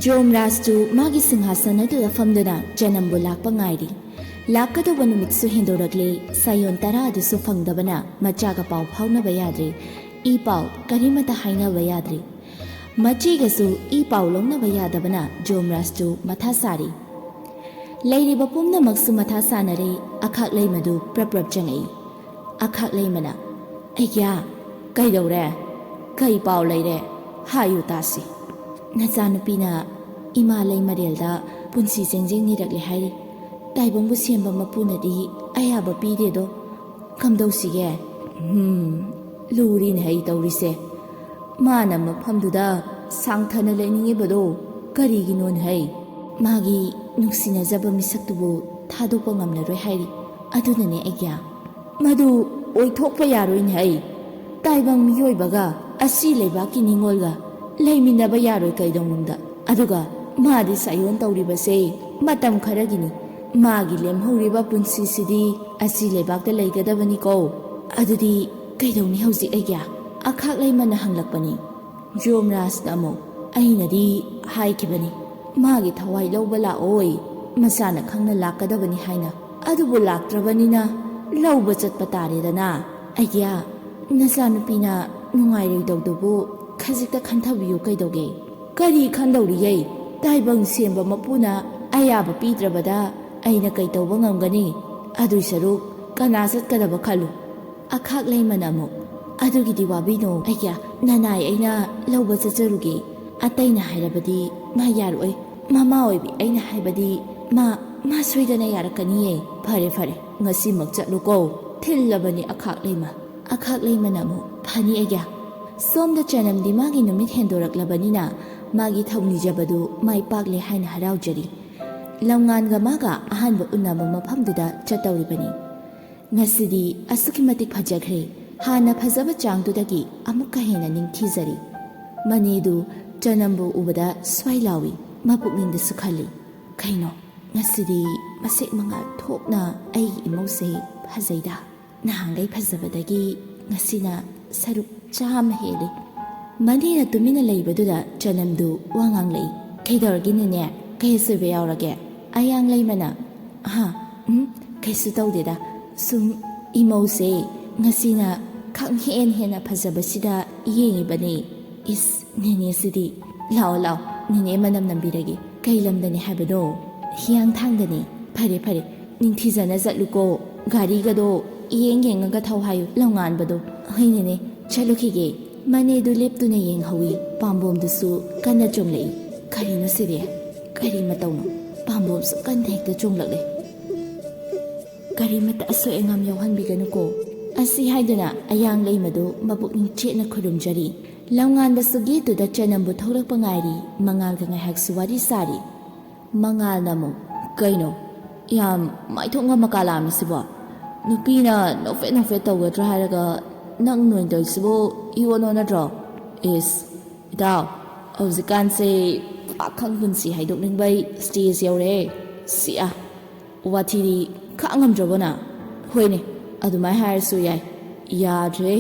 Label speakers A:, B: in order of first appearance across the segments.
A: ꯖꯣꯝ ꯔꯥꯖꯇꯨ ꯃꯥꯒꯤ ꯁꯤꯡꯍꯥꯁꯟ ꯑꯗꯨꯗ ꯐꯝꯗꯨꯅ ꯖꯅꯝꯕꯨ ꯂꯥꯛꯄ ꯉꯥꯏꯔꯤ꯫ ꯂꯥꯛꯀꯗꯧꯕ ꯅꯨꯃꯤꯠꯁꯨ ꯍꯦꯟꯗꯣꯔꯛꯂꯦ꯫ ꯁꯥꯌꯣꯟ 10 ꯑꯗꯨꯁꯨ ꯐꯪꯗꯕꯅ ꯃꯆꯥꯒ ꯄꯥꯎ ꯐꯥꯎꯅꯕ ꯌꯥꯗ꯭ꯔꯦ꯫ ꯏ ꯄꯥꯎ ꯀꯔꯤꯃꯠꯇ ꯍꯥꯏꯅꯕ ꯌꯥꯗ꯭ꯔꯦ꯫ ꯃꯆꯦꯒꯁꯨ ꯏ ꯄꯥꯎ ꯂꯧꯅꯕ ꯌꯥꯗꯕꯅ ꯖꯣꯝ ꯔꯥꯖꯇꯨ ꯃꯊꯥ ꯁꯥꯔꯤ꯫ ꯂꯩꯔꯤꯕ ꯄꯨꯝꯅꯃꯛꯁꯨ ꯃꯊꯥ ꯁꯥꯅꯔꯦ꯫ ꯑꯈꯥꯛꯂꯩꯃꯗꯨ ꯄ꯭ꯔꯞ ꯆꯪꯉꯛꯏ꯫ ꯑꯈꯥꯛꯂꯩꯃꯅ "ꯑꯩꯒ꯭ꯌꯥ ꯀꯩꯗꯧꯔꯦ? ꯀꯩ ꯄꯥꯎ ꯂꯩꯔꯦ? ꯍꯥꯏꯌꯨ ꯇꯥꯁꯤ꯫ ꯅꯆꯥꯅꯨꯄꯤꯅ ꯏꯃꯥ ꯂꯩꯃꯔꯦꯜꯗ ꯄꯨꯟꯁꯤ ꯆꯦꯡꯖꯦꯡ ꯅꯤꯔꯛꯂꯦ ꯍꯥꯏꯔꯤ꯫ ꯇꯥꯏꯕꯪꯕꯨ ꯁꯦꯝꯕ ꯃꯄꯨꯅꯗꯤ ꯑꯌꯥꯕ ꯄꯤꯗꯦꯗꯣ ꯀꯝꯗꯧꯁꯤꯒꯦ? ꯂꯨꯔꯤꯅꯦ ꯍꯩ ꯇꯧꯔꯤꯁꯦ꯫ ꯃꯥꯅ ꯃꯐꯝꯗꯨꯗ ꯁꯥꯡꯊꯅ ꯂꯩꯅꯤꯡꯉꯤꯕꯗꯣ ꯀꯔꯤꯒꯤꯅꯣꯅꯦ ꯍꯩ? ꯃꯥꯒꯤ ꯅꯨꯡꯁꯤꯅꯖꯕ ꯃꯤꯁꯛꯇꯨꯕꯨ ꯊꯥꯗꯣꯛꯄ ꯉꯝꯂꯔꯣꯏ ꯍꯥꯏꯔꯤ꯫ ꯑꯗꯨꯅꯅꯦ ꯑꯩꯒ꯭ꯌꯥ꯫ ꯃꯗꯨ ꯑꯣꯏꯊꯣꯛꯄ ꯌꯥꯔꯣꯏꯅꯦ ꯍꯩ꯫ ꯇꯥꯏꯕꯪ ꯃꯤꯑꯣꯏꯕꯒ ꯑꯁꯤ ꯂꯩꯕꯥꯛꯀꯤ ꯅꯤꯡꯉꯣꯜꯒ ꯂꯩꯃꯤꯟꯅꯕ ꯌꯥꯔꯣꯏ ꯀꯩꯗꯧꯅꯨꯡꯗ꯫ ꯑꯗꯨꯒ ꯃꯥꯗꯤ ꯁꯥꯌꯣꯟ ꯇꯧꯔꯤꯕꯁꯦ ꯃꯇꯝ ꯈꯔꯒꯤꯅꯤ꯫ ꯃꯥꯒꯤ ꯂꯦꯝꯍꯧꯔꯤꯕ ꯄꯨꯟꯁꯤꯁꯤꯗꯤ ꯑꯁꯤ ꯂꯩꯕꯥꯛꯇ ꯂꯩꯒꯗꯕꯅꯤꯀꯣ꯫ ꯑꯗꯨꯗꯤ ꯀꯩꯗꯧꯅꯤ ꯍꯧꯖꯤꯛ ꯑꯩꯒ꯭ꯌꯥ? ꯑꯈꯥꯛꯂꯩꯃꯅ ꯍꯪꯂꯛꯄꯅꯤ꯫ ꯖꯣꯝ ꯔꯥꯖꯅ ꯑꯃꯨꯛ "ꯑꯩꯅꯗꯤ ꯍꯥꯏꯈꯤꯕꯅꯤ ꯃꯥꯒꯤ ꯊꯋꯥꯏ ꯂꯧꯕ ꯂꯥꯛꯑꯣꯏ, ꯃꯁꯥꯅ ꯈꯪꯅ ꯂꯥꯛꯀꯗꯕꯅꯤ ꯍꯥꯏꯅ꯫ ꯑꯗꯨꯕꯨ ꯂꯥꯛꯇ꯭ꯔꯕꯅꯤꯅ ꯂꯧꯕ ꯆꯠꯄ ꯇꯥꯔꯦꯗꯅ꯫ ꯑꯩꯒ꯭ꯌꯥ ꯅꯆꯥꯅꯨꯄꯤꯅ ꯅꯨꯡꯉꯥꯏꯔꯣꯏꯗꯧꯗꯨꯕꯨ ꯈꯖꯤꯛꯇ ꯈꯟꯊꯕꯤꯌꯨ ꯀꯩꯗꯧꯒꯦ? ꯀꯔꯤ ꯈꯟꯗꯧꯔꯤꯒꯦ? ꯇꯥꯏꯕꯪ ꯁꯦꯝꯕ ꯃꯄꯨꯅ ꯑꯌꯥꯕ ꯄꯤꯗ꯭ꯔꯕꯗ ꯑꯩꯅ ꯀꯩ ꯇꯧꯕ ꯉꯝꯒꯅꯤ? ꯑꯗꯨꯏ ꯁꯔꯨꯛ ꯀꯅꯥ ꯆꯠꯀꯗꯕ ꯈꯜꯂꯨ꯫ ꯑꯈꯥꯛꯂꯩꯃꯅ ꯑꯃꯨꯛ "ꯑꯗꯨꯒꯤꯗꯤ ꯋꯥꯕꯤꯅꯣ ꯑꯩꯒ꯭ꯌꯥ, ꯅꯅꯥꯏ ꯑꯩꯅ ꯂꯧꯕ ꯆꯠꯆꯔꯨꯒꯦ꯫ ꯑꯇꯩꯅ ꯍꯥꯏꯔꯕꯗꯤ ꯃꯥ ꯌꯥꯔꯛꯑꯣꯏ꯫ ꯃꯃꯥ ꯑꯣꯏꯕꯤ ꯑꯩꯅ ꯍꯥꯏꯕꯗꯤ ꯃꯥ ꯁꯣꯏꯗꯅ ꯌꯥꯔꯛꯀꯅꯤꯌꯦ꯫ ꯐꯔꯦ ꯐꯔꯦ ꯉꯁꯤꯃꯛ ꯆꯠꯂꯨꯀꯣ, ꯊꯤꯜꯂꯕꯅꯤ ꯑꯈꯥꯛꯂꯩꯃ꯫ ꯑꯈꯥꯛꯂꯩꯃꯅ ꯑꯃꯨꯛ "ꯐꯅꯤ ꯑꯩꯒ꯭ꯌꯥ꯫ ꯁꯣꯝꯗ ꯆꯅꯝꯗꯤ ꯃꯥꯒꯤ ꯅꯨꯃꯤꯠ ꯍꯦꯟꯗꯣꯔꯛꯂꯕꯅꯤꯅ ꯃꯥꯒꯤ ꯊꯧꯅꯤꯖꯕꯗꯨ ꯃꯥꯏ ꯄꯥꯛꯂꯦ ꯍꯥꯏꯅ ꯍꯔꯥꯎꯖꯔꯤ꯫ ꯂꯝꯉꯥꯟꯒ ꯃꯥꯒ ꯑꯍꯥꯟꯕ ꯎꯟꯅꯕ ꯃꯐꯝꯗꯨꯗ ꯆꯠꯇꯧꯔꯤꯕꯅꯤ꯫ ꯉꯁꯤꯗꯤ ꯑꯁꯨꯛꯀꯤ ꯃꯇꯤꯛ ꯐꯖꯈ꯭ꯔꯦ꯫ ꯍꯥꯟꯅ ꯐꯖꯕ ꯆꯥꯡꯗꯨꯗꯒꯤ ꯑꯃꯨꯛꯀ ꯍꯦꯟꯅ ꯅꯤꯡꯊꯤꯖꯔꯤ꯫ ꯃꯅꯦꯗꯨ ꯆꯅꯝꯕꯨ ꯎꯕꯗ ꯁ꯭ꯋꯥꯏ ꯂꯥꯎꯏ꯫ ꯃꯄꯨꯛꯅꯤꯡꯗꯁꯨ ꯈꯜꯂꯤ, ꯀꯩꯅꯣ ꯉꯁꯤꯗꯤ ꯃꯁꯦꯛ ꯃꯉꯥꯜ ꯊꯣꯛꯅ ꯑꯩꯒꯤ ꯏꯃꯧꯁꯦ ꯐꯖꯩꯗ꯫ ꯅꯍꯥꯟꯒꯩ ꯐꯖꯕꯗꯒꯤ ꯉꯁꯤꯅ ꯁꯔꯨꯛ 100 ꯍꯦꯜꯂꯤ꯫ ꯃꯅꯦꯅ ꯇꯨꯃꯤꯟꯅ ꯂꯩꯕꯗꯨꯗ ꯆꯅꯝꯗꯨ ꯋꯥ ꯉꯥꯡꯂꯛꯏ꯫ ꯀꯩꯗꯧꯔꯒꯦꯅꯦꯅꯦ? ꯀꯩ ꯑꯁꯣꯏꯕ ꯌꯥꯎꯔꯒꯦ? ꯑꯌꯥꯡꯂꯩꯃꯅ ꯀꯩꯁꯨ ꯇꯧꯗꯦꯗ, ꯁꯨꯝ ꯏꯃꯧꯁꯦ ꯉꯁꯤꯅ ꯈꯪꯍꯦꯟ ꯍꯦꯟꯅ ꯐꯖꯕꯁꯤꯗ ꯌꯦꯡꯉꯤꯕꯅꯦ꯫ ꯏꯁ ꯅꯦꯅꯦꯁꯤꯗꯤ꯫ ꯂꯥꯛꯑꯣ ꯂꯥꯛꯑꯣ ꯅꯦꯅꯦ ꯃꯅꯝ ꯅꯝꯕꯤꯔꯒꯦ꯫ ꯀꯩ ꯂꯝꯗꯅꯤ ꯍꯥꯏꯕꯅꯣ? ꯍꯤꯌꯥꯡꯊꯥꯡꯗꯅꯤ꯫ ꯐꯔꯦ ꯐꯔꯦ ꯅꯤꯡꯊꯤꯖꯅ ꯆꯠꯂꯨꯀꯣ꯫ ꯒꯥꯔꯤꯒꯗꯣ ꯌꯦꯡꯉꯒ ꯊꯧ ꯍꯥꯏꯌꯨ ꯂꯝꯉꯥꯟꯕꯗꯣ꯫ ꯍꯣꯏ ꯅꯦꯅꯦ ꯆꯠꯂꯨꯈꯤꯒꯦ꯫ ꯃꯅꯦꯗꯨ ꯂꯦꯞꯇꯨꯅ ꯌꯦꯡꯍꯧꯏ꯫ ꯄꯥꯝꯕꯣꯝꯗꯨꯁꯨ ꯀꯟꯅ ꯆꯣꯡꯂꯛꯏ꯫ ꯀꯔꯤꯅꯣ ꯁꯤꯗꯤ? ꯀꯔꯤ ꯃꯇꯧꯅꯣ? ꯄꯥꯝꯕꯣꯝꯁꯨ ꯀꯟꯅ ꯍꯦꯛꯇ ꯆꯣꯡꯂꯛꯂꯦ꯫ ꯀꯔꯤꯃꯠꯇ ꯑꯁꯣꯏ ꯑꯉꯥꯝ ꯌꯥꯎꯍꯟꯕꯤꯒꯅꯨꯀꯣ꯫ ꯑꯁꯤ ꯍꯥꯏꯗꯨꯅ ꯑꯌꯥꯡꯂꯩꯃꯗꯨ ꯃꯄꯨꯛꯅꯤꯡ ꯆꯦꯠꯅ ꯈꯨꯔꯨꯝꯖꯔꯤ꯫ ꯂꯝꯉꯥꯟꯕꯁꯨ ꯒꯦꯠꯇꯨꯗ ꯆꯅꯝꯕꯨ ꯊꯧꯔꯛꯄ ꯉꯥꯏꯔꯤ꯫ ꯃꯉꯥꯜꯒ ꯉꯥꯏꯍꯥꯛꯁꯨ ꯋꯥꯔꯤ ꯁꯥꯔꯤ꯫ ꯃꯉꯥꯜꯅ ꯑꯃꯨꯛ "ꯀꯩꯅꯣ ꯌꯥꯝ ꯃꯥꯏꯊꯣꯛ ꯉꯝꯃ ꯂꯥꯛꯑꯝꯃꯤꯁꯤꯕꯣ? ꯅꯨꯄꯤꯅ ꯅꯣꯛꯐꯦꯠ ꯇꯧꯒꯗ꯭ꯔꯥ ꯍꯥꯏꯔꯒ ꯅꯪ ꯅꯣꯏꯗꯧꯁꯤꯕꯨ ꯏꯑꯣꯟ ꯅꯠꯇ꯭ꯔꯣ? ꯏꯁ ꯏꯇꯥꯎ ꯍꯧꯖꯤꯛꯀꯥꯟꯁꯦ ꯄꯥꯈꯪ ꯄꯨꯟꯁꯤ ꯍꯥꯏꯗꯣꯛꯅꯤꯡꯕꯩ ꯁ꯭ꯇꯦꯖ ꯌꯧꯔꯛꯑꯦ꯫ ꯁꯤꯌꯥ ꯋꯥꯊꯤꯗꯤ ꯈꯥꯡꯉꯝꯗ꯭ꯔꯕꯣꯅ? ꯍꯣꯏꯅꯦ ꯑꯗꯨꯃꯥꯏꯅ ꯍꯥꯏꯔꯁꯨ ꯌꯥꯏ꯫ ꯌꯥꯗ꯭ꯔꯦ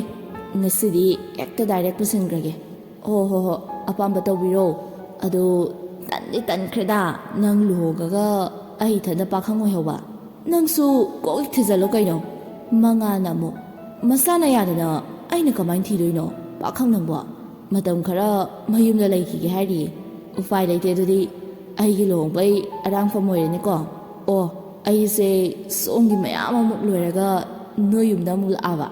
A: ꯉꯁꯤꯗꯤ ꯍꯦꯛꯇ ꯗꯥꯏꯔꯦꯛ ꯄꯨꯁꯤꯟꯈ꯭ꯔꯒꯦ꯫ ꯍꯣ ꯑꯄꯥꯝꯕ ꯇꯧꯕꯤꯔꯣ꯫ ꯑꯗꯨ ꯇꯟꯗꯤ ꯇꯟꯈ꯭ꯔꯦꯗ ꯅꯪ ꯂꯨꯍꯣꯡꯉꯒ ꯑꯩ ꯏꯊꯟꯗ ꯄꯥꯈꯪ ꯑꯣꯏꯍꯧꯕ꯫ ꯅꯪꯁꯨ ꯀꯣꯛ ꯊꯤꯖꯜꯂꯣ ꯀꯩꯅꯣ꯫ ꯃꯉꯥꯜꯅ ꯑꯃꯨꯛ "ꯃꯁꯥꯅ ꯌꯥꯗꯅ ꯑꯩꯅ ꯀꯃꯥꯏꯅ ꯊꯤꯗꯣꯏꯅꯣ? ꯄꯥꯈꯪ ꯅꯪꯕꯣ ꯃꯇꯝ ꯈꯔ ꯃꯌꯨꯝꯗ ꯂꯩꯈꯤꯒꯦ ꯍꯥꯏꯔꯤꯌꯦ꯫ ꯎꯄꯥꯏ ꯂꯩꯇꯦ ꯑꯗꯨꯗꯤ ꯑꯩꯒꯤ ꯂꯨꯍꯣꯡꯕꯩ ꯑꯔꯥꯡꯐꯝ ꯑꯣꯏꯔꯅꯤꯀꯣ꯫ ꯑꯣ ꯑꯩꯁꯦ ꯁꯣꯝꯒꯤ ꯃꯌꯥꯝ ꯑꯃꯨꯛ ꯂꯣꯏꯔꯒ ꯅꯣꯏ ꯌꯨꯝꯗ ꯑꯃꯨꯛ ꯂꯥꯛꯑꯕ,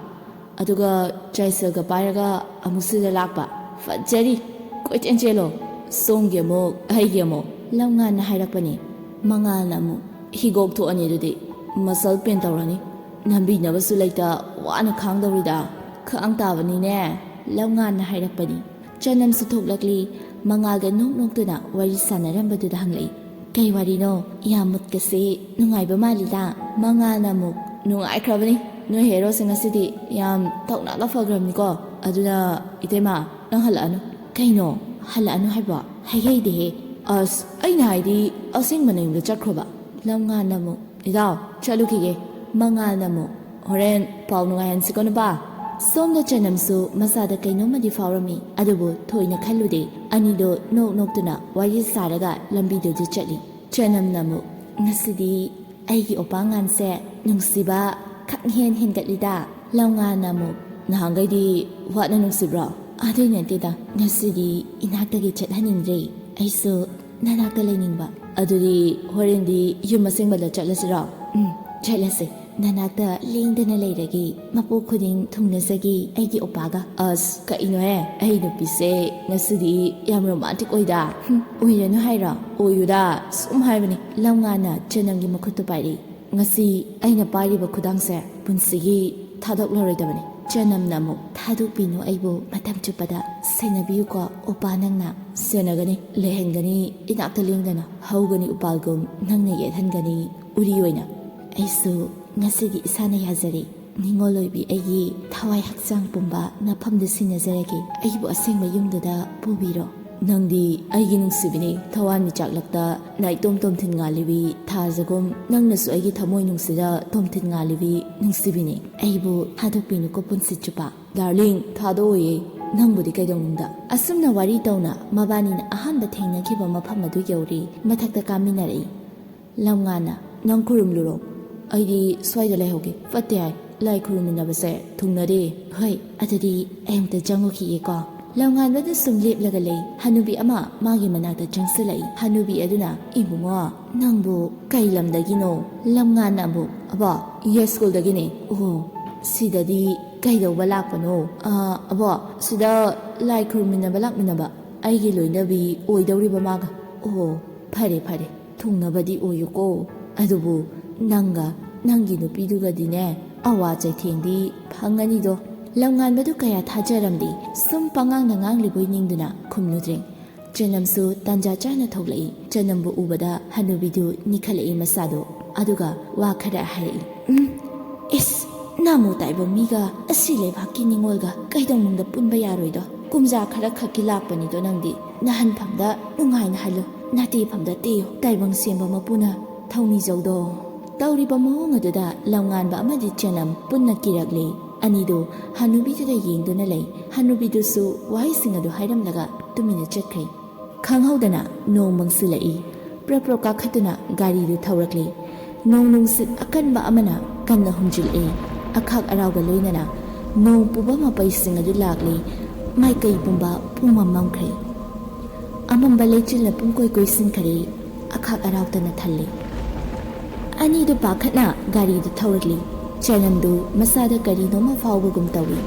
A: ꯑꯗꯨꯒ ꯆꯥꯏꯁꯜꯒ ꯄꯥꯏꯔꯒ ꯑꯃꯨꯛ ꯁꯤꯗ ꯂꯥꯛꯄ꯫ ꯐꯖꯔꯤ ꯀꯣꯏꯆꯦꯟ ꯆꯦꯜꯂꯣ ꯁꯣꯝꯒꯤ ꯑꯃꯨꯛ ꯑꯩꯒꯤ ꯑꯃꯨꯛ." ꯂꯝꯉꯥꯟꯅ ꯍꯥꯏꯔꯛꯄꯅꯤ꯫ ꯃꯉꯥꯜꯅ ꯑꯃꯨꯛ "ꯍꯤꯒꯣꯛ ꯊꯣꯛꯑꯅꯤ ꯑꯗꯨꯗꯤ ꯃꯁꯜ ꯄꯦꯟ ꯇꯧꯔꯅꯤ꯫ ꯅꯝꯕꯤꯅꯕꯁꯨ ꯂꯩꯇ ꯋꯥꯅ ꯈꯥꯡꯗꯧꯔꯤꯗ꯫ ꯈꯥꯡ ꯇꯥꯕꯅꯤꯅꯦ." ꯂꯝꯉꯥꯟꯅ ꯍꯥꯏꯔꯛꯄꯅꯤ꯫ ꯆꯅꯝꯁꯨ ꯊꯣꯛꯂꯛꯂꯤ꯫ ꯃꯉꯥꯜꯒ ꯅꯣꯛꯇꯨꯅ ꯋꯥꯔꯤ ꯁꯥꯟꯅꯔꯝꯕꯗꯨꯗ ꯍꯪꯂꯛꯏ, ꯀꯩ ꯋꯥꯔꯤꯅꯣ? ꯌꯥꯝ ꯃꯨꯠꯀꯁꯦ ꯅꯨꯡꯉꯥꯏꯕ ꯃꯥꯜꯂꯤꯗ꯫ ꯃꯉꯥꯜꯅ ꯑꯃꯨꯛ "ꯅꯨꯡꯉꯥꯏꯈ꯭ꯔꯕꯅꯤ ꯅꯣꯏ ꯍꯦꯔꯣꯁꯦ ꯉꯁꯤꯗꯤ ꯌꯥꯝ ꯊꯧꯅꯥꯒ ꯐꯈ꯭ꯔꯕꯅꯤꯀꯣ꯫ ꯑꯗꯨꯅ ꯏꯇꯩꯃ ꯅꯪ ꯍꯜꯂꯛꯑꯅꯨ." "ꯀꯩꯅꯣ ꯍꯜꯂꯛꯑꯅꯨ ꯍꯥꯏꯕꯣ? ꯍꯥꯏꯍꯩꯗꯦꯍꯦ." "ꯑꯁ ꯑꯩꯅ ꯍꯥꯏꯗꯤ ꯑꯁꯦꯡꯕ ꯅꯌꯨꯝꯗ ꯆꯠꯈ꯭ꯔꯣꯕ." ꯂꯝꯉꯥꯟꯅ ꯑꯃꯨꯛ "ꯏꯇꯥꯎ ꯆꯠꯂꯨꯈꯤꯒꯦ." ꯃꯉꯥꯜꯅ ꯑꯃꯨꯛ "ꯍꯣꯔꯦꯟ ꯄꯥꯎ ꯅꯨꯡꯉꯥꯏꯍꯟꯁꯤꯀꯣ ꯅꯨꯄꯥ." ꯁꯣꯝꯗ ꯆꯅꯝꯁꯨ ꯃꯆꯥꯗ ꯀꯩꯅꯣꯝꯃꯗꯤ ꯐꯥꯎꯔꯝꯃꯤ, ꯑꯗꯨꯕꯨ ꯊꯣꯏꯅ ꯈꯜꯂꯨꯗꯦ꯫ ꯑꯅꯤꯗꯣ ꯅꯣꯛ ꯅꯣꯛꯇꯨꯅ ꯋꯥꯔꯤ ꯁꯥꯔꯒ ꯂꯝꯕꯤꯗꯨꯗ ꯆꯠꯂꯤ꯫ ꯆꯅꯝꯅ ꯑꯃꯨꯛ ꯉꯁꯤꯗꯤ ꯑꯩꯒꯤ ꯑꯣꯄꯥꯉꯥꯟꯁꯦ ꯅꯨꯡꯁꯤꯕ ꯈꯪꯍꯦꯟ ꯍꯦꯟꯒꯠꯂꯤꯗ꯫ ꯂꯝꯉꯥꯟꯅ ꯑꯃꯨꯛ ꯅꯍꯥꯟꯈꯩꯗꯤ ꯋꯥꯠꯅ ꯅꯨꯡꯁꯤꯕ꯭ꯔꯣ? ꯑꯗꯨꯏ ꯅꯠꯇꯦꯗ, ꯉꯁꯤꯗꯤ ꯏꯅꯥꯛꯇꯒꯤ ꯆꯠꯍꯟꯅꯤꯡꯗ꯭ꯔꯦ, ꯑꯩꯁꯨ ꯅꯅꯥꯛꯇ ꯂꯩꯅꯤꯡꯕ꯫ ꯑꯗꯨꯗꯤ ꯍꯣꯔꯦꯟꯗꯤ ꯌꯨꯝ ꯑꯁꯦꯡꯕꯗ ꯆꯠꯂꯁꯤꯔꯣ? ꯆꯠꯂꯁꯦ, ꯅꯅꯥꯛꯇ ꯂꯦꯡꯗꯅ ꯂꯩꯔꯒꯦ, ꯃꯄꯣꯛ ꯈꯨꯗꯤꯡ ꯊꯨꯡꯅꯖꯒꯦ ꯑꯩꯒꯤ ꯑꯣꯄꯥꯒ꯫ ꯑꯁ ꯀꯩꯅꯣꯍꯦ, ꯑꯩ ꯅꯨꯄꯤꯁꯦ ꯉꯁꯤꯗꯤ ꯌꯥꯝ ꯔꯣꯃꯥꯟꯇꯤꯛ ꯑꯣꯏꯗ꯫ ꯑꯣꯏꯔꯅꯨ ꯍꯥꯏꯔꯣ? ꯑꯣꯏꯌꯨꯗ, ꯁꯨꯝ ꯍꯥꯏꯕꯅꯤ꯫ ꯂꯝꯉꯥꯟꯅ ꯆꯅꯝꯒꯤ ꯃꯈꯨꯠꯇꯨ ꯄꯥꯏꯔꯤ꯫ ꯉꯁꯤ ꯑꯩꯅ ꯄꯥꯏꯔꯤꯕ ꯈꯨꯗꯥꯡꯁꯦ ꯄꯨꯟꯁꯤꯒꯤ ꯊꯥꯗꯣꯛꯂꯔꯣꯏꯗꯕꯅꯤ꯫ ꯆꯅꯝꯅ ꯑꯃꯨꯛ ꯊꯥꯗꯣꯛꯄꯤꯅꯨ ꯑꯩꯕꯨ ꯃꯇꯝ ꯆꯨꯞꯄꯗ, ꯁꯦꯟꯅꯕꯤꯌꯨꯀꯣ ꯑꯣꯄꯥ ꯅꯪꯅ꯫ ꯁꯦꯟꯅꯒꯅꯤ, ꯂꯩꯍꯟꯒꯅꯤ ꯏꯅꯥꯛꯇ ꯂꯦꯡꯗꯅ, ꯍꯧꯒꯅꯤ ꯎꯄꯥꯜꯒꯨꯝ ꯅꯪꯅ ꯌꯦꯠꯍꯟꯒꯅꯤ ꯎꯔꯤ ꯑꯣꯏꯅ꯫ ꯑꯩꯁꯨ ꯉꯁꯤꯗꯤ ꯏꯁꯥꯅ ꯌꯥꯖꯔꯦ, ꯅꯤꯡꯉꯣꯜ ꯑꯣꯏꯕꯤ ꯑꯩꯒꯤ ꯊꯋꯥꯏ ꯍꯛꯆꯥꯡ ꯄꯨꯝꯕ ꯅꯐꯝꯗ ꯁꯤꯟꯅꯖꯔꯒꯦ, ꯑꯩꯕꯨ ꯑꯁꯦꯡꯕ ꯌꯨꯝꯗꯨꯗ ꯄꯨꯕꯤꯔꯣ꯫ ꯅꯪꯗꯤ ꯑꯩꯒꯤ ꯅꯨꯡꯁꯤꯕꯤꯅꯤ, ꯊꯋꯥꯟꯃꯤꯆꯥꯛꯂꯛꯇ ꯅꯥꯏꯇꯣꯝ ꯇꯣꯝꯊꯤꯟ ꯉꯥꯜꯂꯤꯕꯤ ꯊꯥꯖꯒꯨꯝ ꯅꯪꯅꯁꯨ ꯑꯩꯒꯤ ꯊꯃꯣꯏ ꯅꯨꯡꯁꯤꯗ ꯇꯣꯝꯊꯤꯟ ꯉꯥꯜꯂꯤꯕꯤ ꯅꯨꯡꯁꯤꯕꯤꯅꯤ꯫ ꯑꯩꯕꯨ ꯊꯥꯗꯣꯛꯄꯤꯅꯨꯀꯣ ꯄꯨꯟꯁꯤ ꯆꯨꯞꯄ꯫ ꯗꯥꯔꯂꯤꯡ, ꯊꯥꯗꯣꯛꯑꯣꯏꯌꯦ, ꯅꯪꯕꯨꯗꯤ ꯀꯩꯗꯧꯅꯨꯡꯗ꯫ ꯑꯁꯨꯝꯅ ꯋꯥꯔꯤ ꯇꯧꯅ ꯃꯕꯥꯅꯤꯅ ꯑꯍꯥꯟꯕ ꯊꯦꯡꯅꯈꯤꯕ ꯃꯐꯝ ꯑꯗꯨ ꯌꯧꯔꯤ ꯃꯊꯛꯇ ꯀꯥꯃꯤꯟꯅꯔꯛꯏ꯫ ꯂꯝꯉꯥꯟꯅ ꯅꯪ ꯈꯨꯔꯨꯝꯂꯨꯔꯣ, ꯑꯩꯗꯤ ꯁ꯭ꯋꯥꯏꯗ ꯂꯩꯍꯧꯒꯦ, ꯐꯠꯇꯦ ꯍꯥꯏ ꯂꯥꯏ ꯈꯨꯔꯨꯝꯃꯤꯟꯅꯕꯁꯦ ꯊꯨꯡꯅꯗꯦ꯫ ꯍꯣꯏ, ꯑꯗꯨꯗꯤ ꯑꯩ ꯑꯃꯨꯛꯇ ꯆꯪꯉꯨꯈꯤꯒꯦꯀꯣ꯫ ꯂꯝꯉꯥꯟꯕꯗꯨ ꯁꯨꯝ ꯂꯦꯞꯂꯒ ꯂꯩ꯫ ꯍꯅꯨꯕꯤ ꯑꯃ ꯃꯥꯒꯤ ꯃꯅꯥꯛꯇ ꯆꯪꯁꯤꯜꯂꯛꯏ꯫ ꯍꯅꯨꯕꯤ ꯑꯗꯨꯅ ꯏꯕꯨꯡꯉꯣ ꯅꯪꯕꯨ ꯀꯩ ꯂꯝꯗꯒꯤꯅꯣ? ꯂꯝꯉꯥꯟꯅ ꯑꯃꯨꯛ ꯑꯕꯣ ꯌꯦꯁ ꯁ꯭ꯀꯨꯜꯗꯒꯤꯅꯦ꯫ ꯑꯣ, ꯁꯤꯗꯗꯤ ꯀꯩꯗꯧꯕ ꯂꯥꯛꯄꯅꯣ? ꯑꯕꯣ ꯁꯤꯗ ꯂꯥꯏ ꯈꯨꯔꯨꯝꯃꯤꯟꯅꯕ ꯂꯥꯛꯃꯤꯟꯅꯕ, ꯑꯩꯒꯤ ꯂꯣꯏꯅꯕꯤ ꯑꯣꯏꯗꯧꯔꯤꯕ ꯃꯥꯒ꯫ ꯑꯣ ꯐꯔꯦ ꯐꯔꯦ, ꯊꯨꯡꯅꯕꯗꯤ ꯑꯣꯏꯌꯨꯀꯣ꯫ ꯑꯗꯨꯕꯨ ꯅꯪꯒ ꯅꯪꯒꯤ ꯅꯨꯄꯤꯗꯨꯒꯗꯤꯅꯦ ꯑꯋꯥ ꯆꯩꯊꯦꯡꯗꯤ ꯐꯪꯉꯅꯤꯗꯣ꯫ ꯂꯝꯉꯥꯟꯕꯗꯨ ꯀꯌꯥ ꯊꯥꯖꯔꯝꯗꯦ, ꯁꯨꯝ ꯄꯉꯥꯡꯗ ꯉꯥꯡꯂꯤꯕꯣꯏ ꯅꯤꯡꯗꯨꯅ ꯈꯨꯝꯂꯨꯗ꯭ꯔꯦ꯫ ꯆꯅꯝꯁꯨ ꯇꯥꯟꯖꯥ ꯆꯥꯅ ꯊꯣꯛꯂꯛꯏ꯫ ꯆꯅꯝꯕꯨ ꯎꯕꯗ ꯍꯅꯨꯕꯤꯗꯨ ꯅꯤꯛꯈꯠꯂꯛꯏ ꯃꯁꯥꯗꯣ, ꯑꯗꯨꯒ ꯋꯥ ꯈꯔ ꯍꯥꯏꯔꯛꯏ꯫ ꯏꯁ, ꯅꯥꯃꯨ ꯇꯥꯏꯕ ꯃꯤꯒ ꯑꯁꯤ ꯂꯩꯕꯥꯛꯀꯤ ꯅꯤꯡꯉꯣꯜꯒ ꯀꯩꯗꯧꯅꯨꯡꯗ ꯄꯨꯟꯕ ꯌꯥꯔꯣꯏꯗꯣ? ꯀꯨꯝꯖꯥ ꯈꯔ ꯈꯛꯀꯤ ꯂꯥꯛꯄꯅꯤꯗꯣ ꯅꯪꯗꯤ꯫ ꯅꯍꯟꯐꯝꯗ ꯅꯨꯡꯉꯥꯏꯅ ꯍꯜꯂꯨ, ꯅꯥꯇꯦꯐꯝꯗ ꯇꯦꯌꯨ, ꯇꯥꯏꯕꯪ ꯁꯦꯝꯕ ꯃꯄꯨꯅ ꯊꯧꯅꯤꯖꯧꯗꯣ꯫ ꯇꯧꯔꯤꯕ ꯃꯑꯣꯡ ꯑꯗꯨꯗ ꯂꯝꯉꯥꯟꯕ ꯑꯃꯗꯤ ꯆꯅꯝ ꯄꯨꯟꯅ ꯀꯤꯔꯛꯂꯤ꯫ ꯑꯅꯤꯗꯨ ꯍꯅꯨꯕꯤꯗꯨꯗ ꯌꯦꯡꯗꯨꯅ ꯂꯩ꯫ ꯍꯅꯨꯕꯤꯗꯨꯁꯨ ꯋꯥꯍꯩꯁꯤꯡ ꯑꯗꯨ ꯍꯥꯏꯔꯝꯂꯒ ꯇꯨꯃꯤꯟꯅ ꯆꯠꯈ꯭ꯔꯦ꯫ ꯈꯪꯍꯧꯗꯅ ꯅꯣꯡ ꯃꯪꯁꯤꯜꯂꯛꯏ꯫ ꯄ꯭ꯔꯞ ꯄ꯭ꯔꯞ ꯀꯥꯈꯠꯇꯨꯅ ꯒꯥꯔꯤꯗꯨ ꯊꯧꯔꯛꯂꯤ꯫ ꯅꯣꯡ ꯅꯨꯡꯁꯤꯠ ꯑꯀꯟꯕ ꯑꯃꯅ ꯀꯟꯅ ꯍꯨꯝꯖꯤꯜꯂꯛꯏ꯫ ꯑꯈꯥꯛ ꯑꯔꯥꯎꯒ ꯂꯣꯏꯅꯅ ꯅꯣꯡ ꯄꯨꯕ ꯃꯄꯩꯁꯤꯡ ꯑꯗꯨ ꯂꯥꯛꯂꯤ꯫ ꯃꯥꯏꯀꯩ ꯄꯨꯝꯕ ꯄꯨꯡꯃꯝ ꯃꯝꯈ꯭ꯔꯦ꯫ ꯑꯃꯝꯕ ꯂꯩꯆꯤꯜꯅ ꯄꯨꯡꯀꯣꯏ ꯀꯣꯏꯁꯤꯟꯈ꯭ꯔꯦ꯫ ꯑꯈꯥꯛ ꯑꯔꯥꯎꯇꯅ ꯊꯜꯂꯤ꯫ ꯑꯅꯤꯗꯨ ꯄꯥꯈꯠꯅ ꯒꯥꯔꯤꯗꯨ ꯊꯧꯔꯛꯂꯤ꯫ ꯆꯅꯝꯗꯨ ꯃꯁꯥꯗ ꯀꯔꯤꯅꯣꯃ ꯐꯥꯎꯕꯒꯨm ꯇꯧꯏ꯫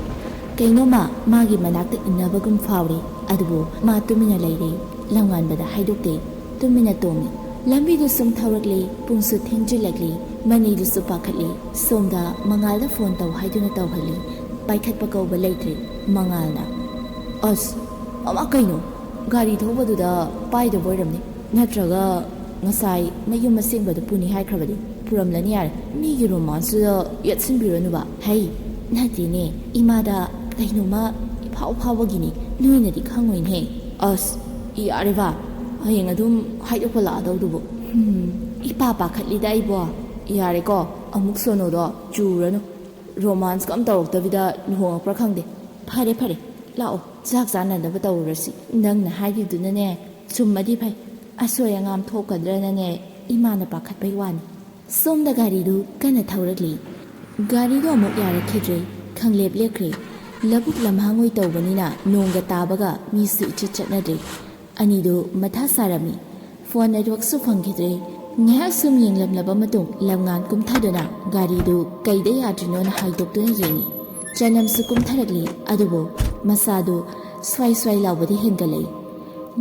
A: ꯀꯩꯅꯣꯃ ꯃꯥꯒꯤ ꯃꯅꯥꯛꯇ ꯏꯟꯅꯕꯒꯨꯝ ꯐꯥꯎꯔꯤ꯫ ꯑꯗꯨꯕꯨ ꯃꯥ ꯇꯨꯃꯤꯟꯅ ꯂꯩꯔꯦ, ꯂꯝꯉꯥꯟꯕꯗ ꯍꯥꯏꯗꯣꯛꯇꯦ, ꯇꯨꯃꯤꯟꯅ ꯇꯣꯡꯏ꯫ ꯂꯝꯕꯤꯗꯨ ꯁꯨꯝ ꯊꯧꯔꯛꯂꯤ꯫ ꯄꯨꯡꯁꯨ ꯊꯦꯡꯖꯤꯜꯂꯛꯂꯤ꯫ ꯃꯅꯤꯗꯨꯁꯨ ꯄꯥꯈꯠꯂꯤ꯫ ꯁꯣꯝꯗ ꯃꯉꯥꯜꯗ ꯐꯣꯟ ꯇꯧ ꯍꯥꯏꯗꯨꯅ ꯇꯧꯍꯜꯂꯤ꯫ ꯄꯥꯏꯈꯠꯄ ꯀꯧꯕ ꯂꯩꯇ꯭ꯔꯦ꯫ ꯃꯉꯥꯜꯅ ꯑꯁ ꯑꯃ ꯀꯩꯅꯣ, ꯒꯥꯔꯤ ꯊꯧꯕꯗꯨꯗ ꯄꯥꯏꯗꯕ ꯑꯣꯏꯔꯝꯅꯤ, ꯅꯠꯇ꯭ꯔꯒ ꯉꯁꯥꯏ ꯃꯌꯨꯝ ꯑꯁꯦꯡꯕꯗ ꯄꯨꯅꯤ ꯍꯥꯏꯈ꯭ꯔꯕꯗꯤ ꯄꯨꯔꯝꯂꯅꯤ ꯌꯥꯔꯦ, ꯃꯤꯒꯤ ꯔꯣꯃꯥꯟꯁꯇꯨꯗ ꯌꯦꯠꯁꯤꯟꯕꯤꯔꯅꯨꯕ꯫ ꯍꯩ ꯅꯠꯇꯦꯅꯦ, ꯏꯃꯥꯗ ꯀꯩꯅꯣꯃ ꯏꯐꯥꯎ ꯐꯥꯎꯕꯒꯤꯅꯤ, ꯅꯣꯏꯅꯗꯤ ꯈꯪꯉꯣꯏꯅꯦ꯫ ꯑꯁ ꯌꯥꯔꯦꯕ, ꯍꯌꯦꯡ ꯑꯗꯨꯝ ꯍꯥꯏꯗꯣꯛꯄ ꯂꯥꯛꯑꯗꯧꯗꯨꯕꯨ꯫ ꯏꯄꯥ ꯄꯥꯈꯠꯂꯤꯗ ꯑꯩꯕꯣ꯫ ꯌꯥꯔꯦꯀꯣ, ꯑꯃꯨꯛ ꯁꯣꯅꯣꯗꯣ ꯆꯨꯔꯅꯨ, ꯔꯣꯃꯥꯟꯁꯀ ꯑꯝ ꯇꯧꯔꯛꯇꯕꯤꯗ ꯂꯨꯍꯣꯡꯉꯛꯄ꯭ꯔꯥ ꯈꯪꯗꯦ꯫ ꯐꯔꯦ ꯐꯔꯦ, ꯂꯥꯛꯑꯣ ꯆꯥꯛ ꯆꯥꯅꯅꯕ ꯇꯧꯔꯨꯔꯁꯤ꯫ ꯅꯪꯅ ꯍꯥꯏꯔꯤꯗꯨꯅꯅꯦ ꯆꯨꯝꯃꯗꯤ ꯐꯩ, ꯑꯁꯣꯏ ꯑꯉꯥꯝ ꯊꯣꯛꯀꯗ꯭ꯔꯅꯅꯦ ꯏꯃꯥꯅ ꯄꯥꯈꯠꯄꯩ ꯋꯥꯅꯤ꯫ ꯁꯣꯝꯗ ꯒꯥꯔꯤꯗꯨ ꯀꯟꯅ ꯊꯧꯔꯛꯂꯤ꯫ ꯒꯥꯔꯤꯗꯣ ꯑꯃꯨꯛ ꯌꯥꯔꯛꯈꯤꯗ꯭ꯔꯦ, ꯈꯪꯂꯦꯞ ꯂꯦꯞꯈ꯭ꯔꯦ꯫ ꯂꯧꯕꯨꯛ ꯂꯝꯍꯥꯡꯑꯣꯏ ꯇꯧꯕꯅꯤꯅ ꯅꯣꯡꯒ ꯇꯥꯕꯒ ꯃꯤꯁꯨ ꯏꯆꯠ ꯆꯠꯅꯗ꯭ꯔꯦ꯫ ꯑꯅꯤꯗꯨ ꯃꯊꯥ ꯁꯥꯔꯝꯃꯤ꯫ ꯐꯣꯟ ꯅꯦꯠꯋꯥꯛꯁꯨ ꯐꯪꯈꯤꯗ꯭ꯔꯦ꯫ ꯉꯥꯏꯍꯥꯛ ꯁꯨꯝ ꯌꯦꯡꯂꯝꯂꯕ ꯃꯇꯨꯡ ꯂꯝꯉꯥꯟ ꯀꯨꯝꯊꯗꯨꯅ ꯒꯥꯔꯤꯗꯨ ꯀꯩꯗ ꯌꯥꯗ꯭ꯔꯤꯅꯣꯅ ꯍꯥꯏꯗꯣꯛꯇꯨꯅ ꯌꯦꯡꯏ꯫ ꯆꯅꯝꯁꯨ ꯀꯨꯝꯊꯔꯛꯂꯤ꯫ ꯑꯗꯨꯕꯨ ꯃꯁꯥꯗꯨ ꯁ꯭ꯋꯥꯏ ꯁ꯭ꯋꯥꯏ ꯂꯥꯎꯕꯗꯤ ꯍꯦꯟꯒꯠꯂꯛꯏ꯫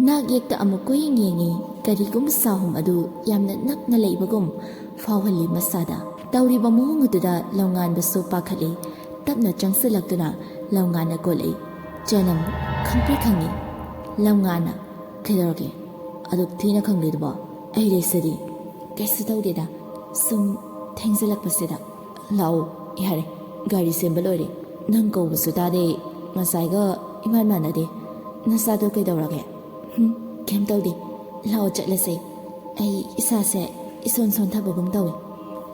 A: ꯅꯥꯛ ꯌꯦꯛꯇ ꯑꯃꯨꯛ ꯀꯣꯌꯦꯡ ꯌꯦꯡꯏ꯫ ꯀꯔꯤꯒꯨꯝꯕ ꯁꯥꯍꯨꯝ ꯑꯗꯨ ꯌꯥꯝꯅ ꯅꯛꯅ ꯂꯩꯕꯒꯨꯝ ꯐꯥꯎꯍꯜꯂꯤ ꯃꯁꯥꯗ꯫ ꯇꯧꯔꯤꯕ ꯃꯑꯣꯡ ꯑꯗꯨꯗ ꯂꯝꯉꯥꯟꯕꯁꯨ ꯄꯥꯈꯠꯂꯤ꯫ ꯇꯞꯅ ꯆꯪꯁꯤꯜꯂꯛꯇꯨꯅ ꯂꯝꯉꯥꯟꯅ ꯀꯣꯜꯂꯛꯏ꯫ ꯆꯅꯝ ꯈꯪꯄ꯭ꯔꯦꯛ ꯈꯪꯏ꯫ ꯂꯝꯉꯥꯟꯅ ꯀꯩꯗꯧꯔꯒꯦ ꯑꯗꯨꯛ ꯊꯤꯅ ꯈꯪꯂꯤꯗꯨꯕꯣ? ꯑꯩ ꯂꯩꯁꯤꯗꯤ꯫ ꯀꯩꯁꯨ ꯇꯧꯗꯦꯗ, ꯁꯨꯝ ꯊꯦꯡꯖꯤꯜꯂꯛꯄꯁꯤꯗ꯫ ꯂꯥꯛꯑꯣ ꯌꯥꯔꯦ, ꯒꯥꯔꯤ ꯁꯦꯝꯕ ꯂꯣꯏꯔꯦ꯫ ꯅꯪ ꯀꯧꯕꯁꯨ ꯇꯥꯗꯦ, ꯉꯁꯥꯏꯒ ꯏꯃꯥꯟ ꯃꯥꯟꯅꯗꯦ꯫ ꯅꯁꯥꯗꯣ ꯀꯩꯗꯧꯔꯒꯦ? ꯀꯩꯝ ꯇꯧꯗꯦ, ꯂꯥꯛꯑꯣ ꯆꯠꯂꯁꯦ꯫ ꯑꯩ ꯏꯁꯥꯁꯦ ꯏꯁꯣꯟ ꯁꯣꯟꯊꯕꯒꯨꯝ ꯇꯧꯏ꯫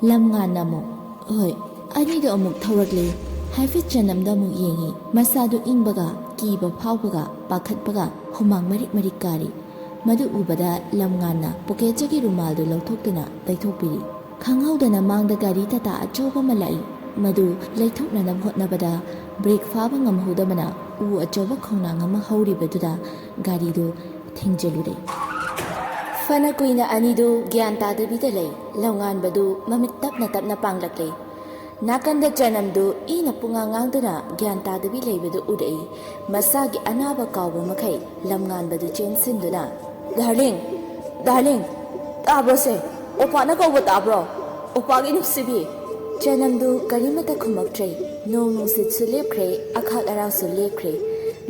A: ꯂꯝꯉꯥꯟꯅ ꯑꯃꯨꯛ ꯍꯣꯏ꯫ ꯑꯅꯤꯗꯣ ꯑꯃꯨꯛ ꯊꯧꯔꯛꯂꯤ꯫ ꯍꯥꯏꯐꯦꯠ ꯆꯅꯝꯗ ꯑꯃꯨꯛ ꯌꯦꯡꯏ꯫ ꯃꯁꯥꯗꯨ ꯏꯪꯕꯒ ꯀꯤꯕ ꯐꯥꯎꯕꯒ ꯄꯥꯈꯠꯄꯒ ꯍꯨꯃꯥꯡ ꯃꯔꯤꯛ ꯀꯥꯔꯤ ꯃꯗꯨ ꯎꯕꯗ ꯂꯝꯉꯥꯟꯅ ꯄꯣꯀꯦꯠꯇꯒꯤ ꯔꯨꯃꯥꯜꯗꯨ ꯂꯧꯊꯣꯛꯇꯨꯅ ꯇꯩꯊꯣꯛꯄꯤꯔꯤ ꯈꯪꯍꯧꯗꯅ ꯃꯥꯡꯗ ꯒꯥꯔꯤ ꯇꯥꯇꯥ ꯑꯆꯧꯕ ꯑꯃ ꯂꯥꯛꯏ ꯃꯗꯨ ꯂꯩꯊꯣꯛꯅꯅꯕ ꯍꯣꯠꯅꯕꯗ ꯕ꯭ꯔꯦꯛ ꯐꯥꯕ ꯉꯝꯍꯧꯗꯕꯅ ꯎ ꯑꯆꯧꯕ ꯈꯣꯡꯅꯥꯡ ꯑꯃ ꯍꯧꯔꯤꯕꯗꯨꯗ ꯒꯥꯔꯤꯗꯨ ꯊꯤꯡꯖꯤꯜꯂꯨꯔꯦ ꯐꯅ ꯀꯨꯏꯅ ꯑꯅꯤꯗꯨ ꯒ꯭ꯌꯥꯟ ꯇꯥꯗꯕꯤꯗ ꯂꯩ ꯂꯝꯉꯥꯟꯕꯗꯨ ꯃꯃꯤꯠ ꯇꯞꯅ ꯄꯥꯡꯂꯛꯂꯦ ꯅꯥꯀꯟꯗ ꯆꯅꯝꯗꯨ ꯏꯅ ꯄꯨꯡꯉꯥꯡ ꯉꯥꯡꯗꯨꯅ ꯒ꯭ꯌꯥꯟ ꯇꯥꯗꯕꯤ ꯂꯩꯕꯗꯨ ꯎꯔꯛꯏ ꯃꯁꯥꯒꯤ ꯑꯅꯥꯕ ꯀꯥꯎꯕ ꯃꯈꯩ ꯂꯝꯉꯥꯟꯕꯗꯨ ꯆꯦꯟꯁꯤꯟꯗꯨꯅ ꯗꯥꯔꯂꯤꯡ ꯇꯥꯕ꯭ꯔꯣꯁꯦ ꯑꯣꯄꯥꯅ ꯀꯧꯕ ꯇꯥꯕ꯭ꯔꯣ ꯑꯣꯄꯥꯒꯤ ꯅꯨꯡꯁꯤꯕꯤ ꯆꯅꯝꯗꯨ ꯀꯔꯤꯃꯠꯇ ꯈꯨꯝꯃꯛꯇ꯭ꯔꯦ ꯅꯣꯡ ꯅꯨꯡꯁꯤꯠꯁꯨ ꯂꯦꯞꯈ꯭ꯔꯦ ꯑꯈꯥꯛ ꯑꯔꯥꯎꯁꯨ ꯂꯦꯞꯈ꯭ꯔꯦ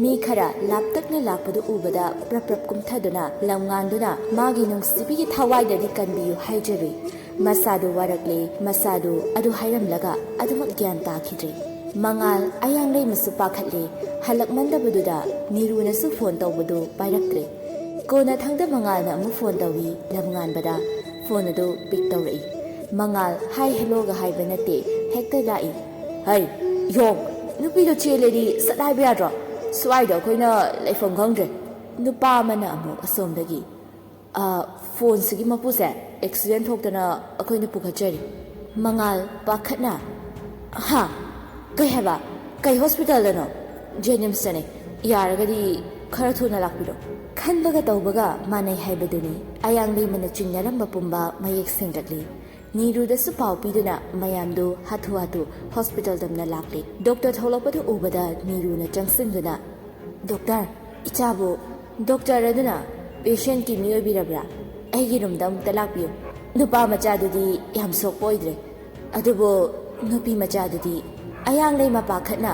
A: ꯃꯤ ꯈꯔ ꯂꯥꯞꯇꯛꯅ ꯂꯥꯛꯄꯗꯨ ꯎꯕꯗ ꯄ꯭ꯔꯞ ꯀꯨꯝꯊꯗꯨꯅ ꯂꯝꯉꯥꯟꯗꯨꯅ ꯃꯥꯒꯤ ꯅꯨꯡꯁꯤꯕꯤꯒꯤ ꯊꯋꯥꯏꯗꯗꯤ ꯀꯟꯕꯤꯌꯨ ꯍꯥꯏꯖꯔꯨꯏ ꯃꯁꯥꯗꯨ ꯋꯥꯔꯛꯂꯦ ꯃꯁꯥꯗꯨ ꯑꯗꯨ ꯍꯥꯏꯔꯝꯂꯒ ꯑꯗꯨꯃꯛ ꯒ꯭ꯌꯥꯟ ꯇꯥꯈꯤꯗ꯭ꯔꯦ ꯃꯉꯥꯜ ꯑꯌꯥꯡꯂꯩꯃꯁꯨ ꯄꯥꯈꯠꯂꯦ ꯍꯜꯂꯛꯃꯟꯗꯕꯗꯨꯗ ꯅꯤꯔꯨꯅꯁꯨ ꯐꯣꯟ ꯇꯧꯕꯗꯨ ꯄꯥꯏꯔꯛꯇ꯭ꯔꯦ ꯀꯣꯟꯅ ꯊꯪꯗ ꯃꯉꯥꯜꯅ ꯑꯃꯨꯛ ꯐꯣꯟ ꯇꯧꯏ ꯂꯝꯉꯥꯟꯕꯗ ꯐꯣꯟ ꯑꯗꯨ ꯄꯤꯛ ꯇꯧꯔꯛꯏ ꯃꯉꯥꯜ ꯍꯥꯏ ꯍꯦꯜꯂꯣꯒ ꯍꯥꯏꯕ ꯅꯠꯇꯦ ꯍꯦꯛꯇ ꯂꯥꯛꯏ ꯍꯩ ꯌꯣꯡ ꯅꯨꯄꯤꯗꯣ ꯆꯦꯜꯂꯦꯗꯤ ꯁꯠ ꯍꯥꯏꯕ ꯌꯥꯗ꯭ꯔꯣ ꯁ꯭ꯋꯥꯏꯗ ꯑꯩꯈꯣꯏꯅ ꯂꯩꯐꯝ ꯈꯪꯗ꯭ꯔꯦ ꯅꯨꯄꯥ ꯑꯃꯅ ꯑꯃꯨꯛ ꯑꯁꯣꯝꯗꯒꯤ ꯐꯣꯟꯁꯤꯒꯤ ꯃꯄꯨꯁꯦ ꯑꯦꯛꯁꯤꯗꯦꯟ ꯊꯣꯛꯇꯅ ꯑꯩꯈꯣꯏꯅ ꯄꯨꯈꯠꯆꯔꯤ ꯃꯉꯥꯜ ꯄꯥꯈꯠꯅ ꯍꯥ ꯀꯩ ꯍꯥꯏꯕ ꯀꯩ ꯍꯣꯁꯄꯤꯇꯥꯜꯗꯅꯣ ꯖꯦꯅꯤꯝꯁꯇꯅꯦ ꯌꯥꯔꯒꯗꯤ ꯈꯔ ꯊꯨꯅ ꯂꯥꯛꯄꯤꯔꯣ ꯈꯟꯕꯒ ꯇꯧꯕꯒ ꯃꯥꯟꯅꯩ ꯍꯥꯏꯕꯗꯨꯅꯤ ꯑꯌꯥꯡꯂꯩꯃꯅ ꯆꯤꯡꯅꯔꯝꯕ ꯄꯨꯝꯕ ꯃꯌꯦꯛ ꯁꯦꯡꯂꯛꯂꯤ ꯅꯤꯔꯨꯗꯁꯨ ꯄꯥꯎ ꯄꯤꯗꯨꯅ ꯃꯌꯥꯝꯗꯨ ꯍꯥꯊꯨ ꯍꯣꯁꯄꯤꯇꯥꯜꯗꯝꯅ ꯂꯥꯛꯂꯤ ꯗꯣꯛꯇꯔ ꯊꯣꯛꯂꯛꯄꯗꯨ ꯎꯕꯗ ꯅꯤꯔꯨꯅ ꯆꯪꯁꯤꯟꯗꯨꯅ ꯗꯣꯛꯇꯔ ꯏꯆꯥꯕꯨ ꯗꯣꯛꯇꯔ ꯑꯗꯨꯅ ꯄꯦꯁꯦꯟꯠꯀꯤ ꯃꯤ ꯑꯣꯏꯕꯤꯔꯕ꯭ꯔꯥ ꯑꯩꯒꯤ ꯔꯨꯝꯗ ꯑꯃꯨꯛꯇ ꯂꯥꯛꯄꯤꯌꯨ ꯅꯨꯄꯥ ꯃꯆꯥꯗꯨꯗꯤ ꯌꯥꯝ ꯁꯣꯛꯄ ꯑꯣꯏꯗ꯭ꯔꯦ ꯑꯗꯨꯕꯨ ꯅꯨꯄꯤ ꯃꯆꯥꯗꯨꯗꯤ ꯑꯌꯥꯡꯂꯩꯃ ꯄꯥꯈꯠꯅ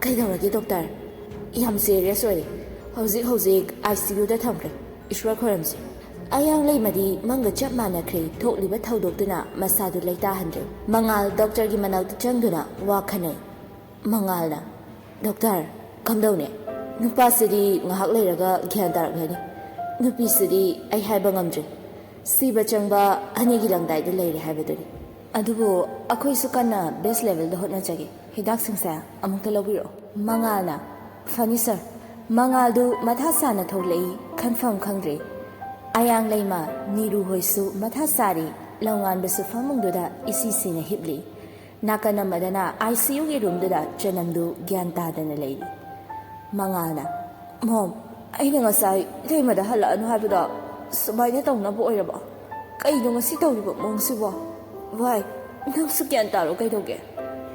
A: ꯀꯩꯗꯧꯔꯒꯦ ꯗꯣꯛꯇꯔ ꯌꯥꯝ ꯁꯦꯔꯤꯌꯁ ꯑꯣꯏꯔꯦ ꯍꯧꯖꯤꯛ ICUꯗ ꯊꯝꯈ꯭ꯔꯦ ꯏꯁ꯭ꯋꯔ ꯈꯣꯏꯔꯝꯁꯤ ꯑꯌꯥꯡꯂꯩꯃꯗꯤ ꯃꯪꯒ ꯆꯞ ꯃꯥꯟꯅꯈ꯭ꯔꯦ ꯊꯣꯛꯂꯤꯕ ꯊꯧꯗꯣꯛꯇꯨꯅ ꯃꯁꯥꯗꯨ ꯂꯩꯇꯥꯍꯟꯗ꯭ꯔꯦ ꯃꯉꯥꯜ ꯗꯣꯛꯇꯔꯒꯤ ꯃꯅꯥꯛꯇ ꯆꯪꯗꯨꯅ ꯋꯥ ꯈꯟꯅꯩ ꯃꯉꯥꯜꯅ ꯗꯣꯛꯇꯔ ꯀꯝꯗꯧꯅꯦ ꯅꯨꯄꯥꯁꯤꯗꯤ ꯉꯥꯏꯍꯥꯛ ꯂꯩꯔꯒ ꯒ꯭ꯌꯥꯟ ꯇꯥꯔꯛꯂꯅꯤ ꯅꯨꯄꯤꯁꯤꯗꯤ ꯑꯩ ꯍꯥꯏꯕ ꯉꯝꯗ꯭ꯔꯦ ꯁꯤꯕ ꯆꯪꯕ ꯑꯅꯤꯒꯤ ꯂꯪꯗꯥꯏꯗ ꯂꯩꯔꯦ ꯍꯥꯏꯕꯗꯨꯅꯤ ꯑꯗꯨꯕꯨ ꯑꯩꯈꯣꯏꯁꯨ ꯀꯟꯅ ꯕꯦꯁ ꯂꯦꯚꯦꯜꯗ ꯍꯣꯠꯅꯖꯒꯦ ꯍꯤꯗꯥꯛꯁꯤꯡꯁꯦ ꯑꯃꯨꯛꯇ ꯂꯧꯕꯤꯔꯛꯑꯣ ꯃꯉꯥꯜꯅ ꯐꯅꯤ ꯁꯔ ꯃꯉꯥꯜꯗꯨ ꯃꯊꯥ ꯁꯥꯅ ꯊꯣꯛꯂꯛꯏ ꯈꯟꯐꯝ ꯈꯪꯗ꯭ꯔꯦ ꯑꯌꯥꯡꯂꯩꯃ ꯅꯤꯔꯨ ꯍꯣꯏꯁꯨ ꯃꯊꯥ ꯁꯥꯔꯤ ꯂꯝꯉꯥꯟꯕꯁꯨ ꯐꯃꯨꯡꯗꯨꯗ ꯏꯁꯤꯁꯤꯅ ꯍꯤꯞꯂꯤ ꯅꯥꯀꯟ ꯑꯃꯗꯅ ICUꯒꯤ ꯔꯨꯝꯗꯨꯗ ꯆꯅꯝꯗꯨ ꯒ꯭ꯌꯥꯟ ꯇꯥꯗꯅ ꯂꯩꯔꯤ ꯃꯉꯥꯜꯅ ꯃꯣꯝ ꯑꯩꯅ ꯉꯁꯥꯏ ꯏꯇꯩꯃꯗ ꯍꯜꯂꯛꯑꯅꯨ ꯍꯥꯏꯕꯗꯣ ꯁꯨꯃꯥꯏꯅ ꯇꯧꯅꯕ ꯑꯣꯏꯔꯕ ꯀꯩꯅꯣ ꯉꯁꯤ ꯇꯧꯔꯤꯕ ꯃꯑꯣꯡꯁꯤꯕꯣ ꯚꯥꯏ ꯅꯪꯁꯨ ꯒ꯭ꯌꯥꯟ ꯇꯥꯔꯣ ꯀꯩꯗꯧꯒꯦ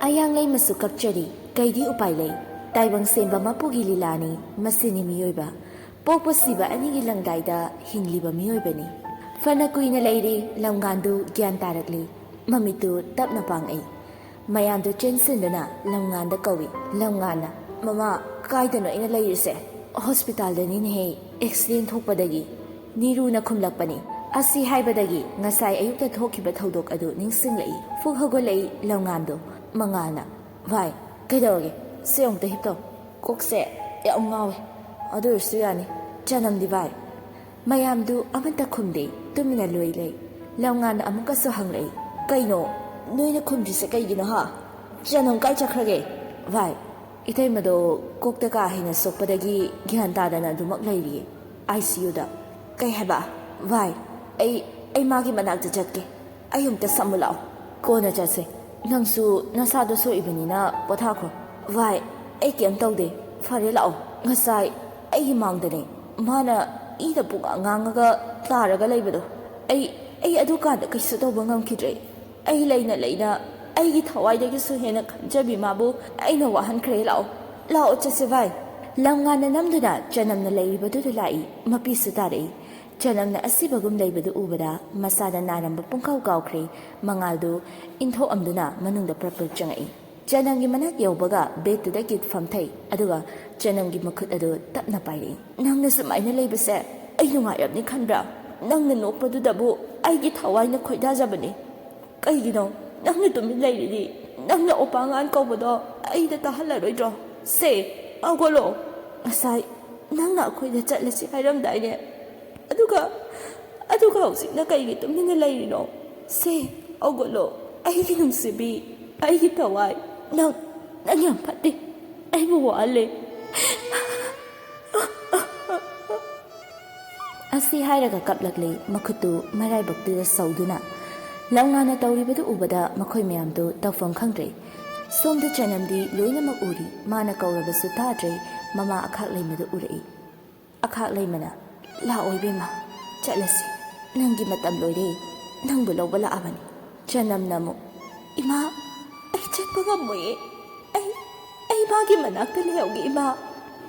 A: ꯑꯌꯥꯡꯂꯩꯃꯁꯨ ꯀꯞꯆꯔꯤ ꯀꯩꯗꯤ ꯎꯄꯥꯏ ꯂꯩ ꯇꯥꯏꯕꯪ ꯁꯦꯝꯕ ꯃꯄꯨꯒꯤ ꯂꯤꯂꯥꯅꯤ ꯃꯁꯤꯅꯤ ꯃꯤꯑꯣꯏꯕ ꯄꯣꯛꯄ ꯁꯤꯕ ꯑꯅꯤꯒꯤ ꯂꯪꯗꯥꯏꯗ ꯍꯤꯡꯂꯤꯕ ꯃꯤꯑꯣꯏꯕꯅꯤ ꯐꯅ ꯀꯨꯏꯅ ꯂꯩꯔꯤ ꯂꯝꯉꯥꯟꯗꯨ ꯒ꯭ꯌꯥꯟ ꯇꯥꯔꯛꯂꯤ ꯃꯃꯤꯠꯇꯨ ꯇꯞꯅ ꯄꯥꯡꯉꯛꯏ ꯃꯌꯥꯝꯗꯨ ꯆꯦꯟꯁꯤꯟꯗꯨꯅ ꯂꯝꯉꯥꯟꯗ ꯀꯧꯏ ꯂꯝꯉꯥꯟꯅ ꯃꯃꯥ ꯀꯥꯏꯗꯅꯣ ꯑꯩꯅ ꯂꯩꯔꯤꯁꯦ ꯍꯣꯁꯄꯤꯇꯥꯜꯗꯅꯤꯅꯦꯍꯦ ꯑꯦꯛꯁꯤꯗꯦꯟ ꯊꯣꯛꯄꯗꯒꯤ ꯅꯤꯔꯨꯅ ꯈꯨꯝꯂꯛꯄꯅꯤ ꯑꯁꯤ ꯍꯥꯏꯕꯗꯒꯤ ꯉꯁꯥꯏ ꯑꯌꯨꯛꯇ ꯊꯣꯛꯈꯤꯕ ꯊꯧꯗꯣꯛ ꯑꯗꯨ ꯅꯤꯡꯁꯤꯡꯂꯛꯏ ꯐꯨꯛ ꯍꯧꯒꯠꯂꯛꯏ ꯂꯝꯉꯥꯟꯗꯣ ꯃꯉꯥꯜꯅ ꯚꯥꯏ ꯀꯩꯗꯧꯔꯒꯦ ꯁꯤ ꯑꯃꯨꯛꯇ ꯍꯤꯞꯇꯧ ꯀꯣꯛꯁꯦ ꯌꯥꯝ ꯉꯥꯎꯋꯦ ꯑꯗꯨ ꯑꯣꯏꯔꯁꯨ ꯌꯥꯅꯤ ꯆꯅꯝꯗꯤ ꯚꯥꯏ ꯃꯌꯥꯝꯗꯨ ꯑꯃꯠꯇ ꯈꯨꯝꯗꯦ ꯇꯨꯃꯤꯟꯅ ꯂꯣꯏ ꯂꯩ ꯂꯝꯉꯥꯟꯅ ꯑꯃꯨꯛꯀꯁꯨ ꯍꯪꯂꯛꯏ ꯀꯩꯅꯣ ꯅꯣꯏꯅ ꯈꯨꯝꯗ꯭ꯔꯤꯁꯦ ꯀꯩꯒꯤꯅꯣ ꯍꯥ ꯆꯅꯝ ꯀꯥꯏ ꯆꯠꯈ꯭ꯔꯒꯦ ꯚꯥꯏ ꯏꯇꯩꯃꯗꯣ ꯀꯣꯛꯇ ꯀꯥ ꯍꯦꯟꯅ ꯁꯣꯛꯄꯗꯒꯤ ꯒ꯭ꯌꯥꯟ ꯇꯥꯗꯅ ꯑꯗꯨꯃꯛ ꯂꯩꯔꯤꯌꯦ ICUꯗ ꯀꯩ ꯍꯥꯏꯕ ꯚꯥꯏ ꯑꯩ ꯃꯥꯒꯤ ꯃꯅꯥꯛꯇ ꯆꯠꯀꯦ ꯑꯩ ꯑꯃꯨꯛꯇ ꯁꯝꯃꯨ ꯂꯥꯛꯑꯣ ꯀꯣꯟꯅ ꯆꯠꯁꯦ ꯅꯪꯁꯨ ꯅꯁꯥꯗꯣ ꯁꯣꯛꯏꯕꯅꯤꯅ ꯄꯣꯊꯥꯈ꯭ꯔꯣ ꯚꯥꯏ ꯑꯩ ꯀꯩꯝ ꯇꯧꯗꯦ ꯐꯔꯦ ꯂꯥꯛꯑꯣ ꯉꯁꯥꯏ ꯑꯩꯒꯤ ꯃꯥꯡꯗꯅꯦ ꯃꯥꯅ ꯏꯗ ꯄꯨꯡꯉꯥꯡ ꯉꯥꯡꯉꯒ ꯇꯥꯔꯒ ꯂꯩꯕꯗꯣ ꯑꯩ ꯑꯗꯨꯀꯥꯟꯗ ꯀꯩꯁꯨ ꯇꯧꯕ ꯉꯝꯈꯤꯗ꯭ꯔꯦ ꯑꯩ ꯂꯩꯅ ꯑꯩꯒꯤ ꯊꯋꯥꯏꯗꯒꯤꯁꯨ ꯍꯦꯟꯅ ꯈꯟꯖꯕꯤ ꯃꯥꯕꯨ ꯑꯩꯅ ꯋꯥꯍꯟꯈ꯭ꯔꯦ ꯂꯥꯛꯑꯣ ꯆꯠꯁꯦ ꯚꯥꯏ ꯂꯝꯉꯥꯟꯅ ꯅꯝꯗꯨꯅ ꯆꯅꯝꯅ ꯂꯩꯔꯤꯕꯗꯨꯗ ꯂꯥꯛꯏ ꯃꯄꯤꯁꯨ ꯇꯥꯔꯛꯏ ꯆꯅꯝꯅ ꯑꯁꯤꯕꯒꯨꯝ ꯂꯩꯕꯗꯨ ꯎꯕꯗ ꯃꯁꯥꯗ ꯅꯥꯔꯝꯕ ꯄꯨꯡꯀꯥꯎ ꯀꯥꯎꯈ꯭ꯔꯦ ꯃꯉꯥꯜꯗꯨ ꯏꯟꯊꯣꯛꯑꯝꯗꯨꯅ ꯃꯅꯨꯡꯗ ꯄ꯭ꯔꯞ ꯆꯪꯉꯛꯏ ꯆꯅꯝꯒꯤ ꯃꯅꯥꯛ ꯌꯧꯕꯒ ꯕꯦꯠꯇꯨꯗ ꯀꯤꯠ ꯐꯝꯊꯩ ꯑꯗꯨꯒ ꯆꯅꯝꯒꯤ ꯃꯈꯨꯠ ꯑꯗꯨ ꯇꯞꯅ ꯄꯥꯏꯔꯛꯏ ꯅꯪꯅ ꯁꯨꯃꯥꯏꯅ ꯂꯩꯕꯁꯦ ꯑꯩ ꯅꯨꯡꯉꯥꯏꯔꯝꯅꯤ ꯈꯟꯕ꯭ꯔꯥ ꯅꯪꯅ ꯅꯣꯛꯄꯗꯨꯗꯕꯨ ꯑꯩꯒꯤ ꯊꯋꯥꯏꯅ ꯈꯣꯏꯗꯥꯖꯕꯅꯤ ꯀꯩꯒꯤꯅꯣ ꯅꯪꯅ ꯇꯨꯃꯤꯟ ꯂꯩꯔꯤꯗꯤ ꯅꯪꯅ ꯑꯣꯄꯥꯉꯥꯟ ꯀꯧꯕꯗꯣ ꯑꯩꯗ ꯇꯥꯍꯜꯂꯔꯣꯏꯗ꯭ꯔꯣ ꯁꯦ ꯍꯧꯒꯠꯂꯣ ꯉꯁꯥꯏ ꯅꯪꯅ ꯑꯩꯈꯣꯏꯗ ꯆꯠꯂꯁꯤ ꯍꯥꯏꯔꯝꯗꯥꯏꯅꯦ ꯑꯗꯨꯒ ꯍꯧꯖꯤꯛꯅ ꯀꯩꯒꯤ ꯇꯨꯃꯤꯟꯅ ꯂꯩꯔꯤꯅꯣ ꯁꯦ ꯍꯧꯒꯠꯂꯣ ꯑꯩꯒꯤ ꯅꯨꯡꯁꯤꯕꯤ ꯑꯩꯒꯤ ꯊꯋꯥꯏ ꯅꯪ ꯌꯥꯝ ꯐꯠꯇꯦ ꯑꯩꯕꯨ ꯋꯥꯍꯜꯂꯦ ꯑꯁꯤ ꯍꯥꯏꯔꯒ ꯀꯞꯂꯛꯂꯤ ꯃꯈꯨꯠꯇꯨ ꯃꯔꯥꯏꯕꯛꯇꯨꯗ ꯁꯧꯗꯨꯅ ꯂꯝꯉꯥꯟꯅ ꯇꯧꯔꯤꯕꯗꯨ ꯎꯕꯗ ꯃꯈꯣꯏ ꯃꯌꯥꯝꯗꯨ ꯇꯧꯐꯝ ꯈꯪꯗ꯭ꯔꯦ ꯁꯣꯝꯗ ꯆꯅꯝꯗꯤ ꯂꯣꯏꯅꯃꯛ ꯎꯔꯤ ꯃꯥꯅ ꯀꯧꯔꯕꯁꯨ ꯇꯥꯗ꯭ꯔꯦ ꯃꯃꯥ ꯑꯈꯥꯛ ꯂꯩꯃꯗꯨ ꯎꯔꯛꯏ ꯑꯈꯥꯛ ꯂꯩꯃꯅ ꯂꯥꯛꯑꯣ ꯏꯕꯦꯝꯃ ꯆꯠꯂꯁꯤ ꯅꯪꯒꯤ ꯃꯇꯝ ꯂꯣꯏꯔꯦ ꯅꯪꯕꯨ ꯂꯧꯕ ꯂꯥꯛꯑꯕꯅꯤ ꯆꯅꯝꯅ ꯑꯃꯨꯛ ꯏꯃꯥ ꯑꯩ ꯆꯠꯄ ꯉꯝꯃꯣꯏꯌꯦ ꯑꯩ ꯃꯥꯒꯤ ꯃꯅꯥꯛꯇ ꯂꯩꯍꯧꯒꯦ ꯏꯃꯥ